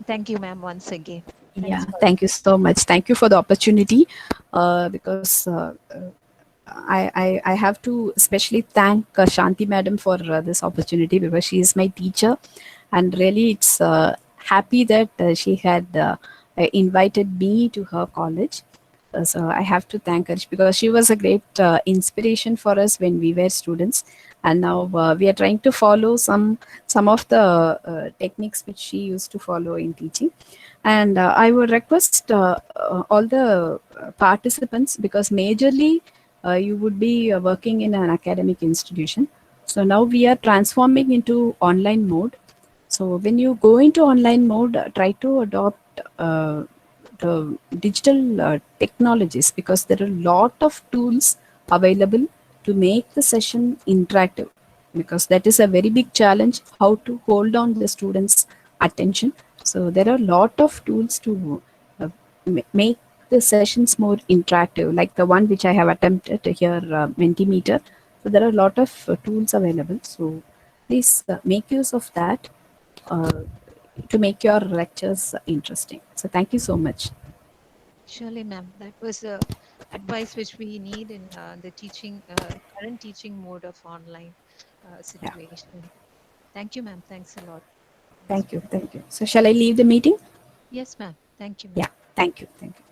thank you, ma'am, once again. Thanks Yeah, for thank you so much. Thank you for the opportunity. Because I have to especially thank Shanti Madam for this opportunity because she is my teacher, and really it's happy that she had invited me to her college. So I have to thank her because she was a great inspiration for us when we were students, and now we are trying to follow some of the techniques which she used to follow in teaching. And I would request all the participants, because majorly you would be working in an academic institution. So now we are transforming into online mode. So when you go into online mode, try to adopt the digital technologies, because there are a lot of tools available to make the session interactive, because that is a very big challenge, how to hold on the students attention. So there are a lot of tools to uh, make the sessions more interactive, like the one which I have attempted here, Mentimeter. So there are a lot of tools available, so please make use of that uh, to make your lectures interesting. So thank you so much. surely, ma'am. That was advice which we need in the teaching current teaching mode of online Yeah, situation. Thank you, ma'am. Thanks a lot. Thanks. thank you, thank you. So shall I leave the meeting? Yes, ma'am. Thank you, ma'am. Yeah, thank you, thank you.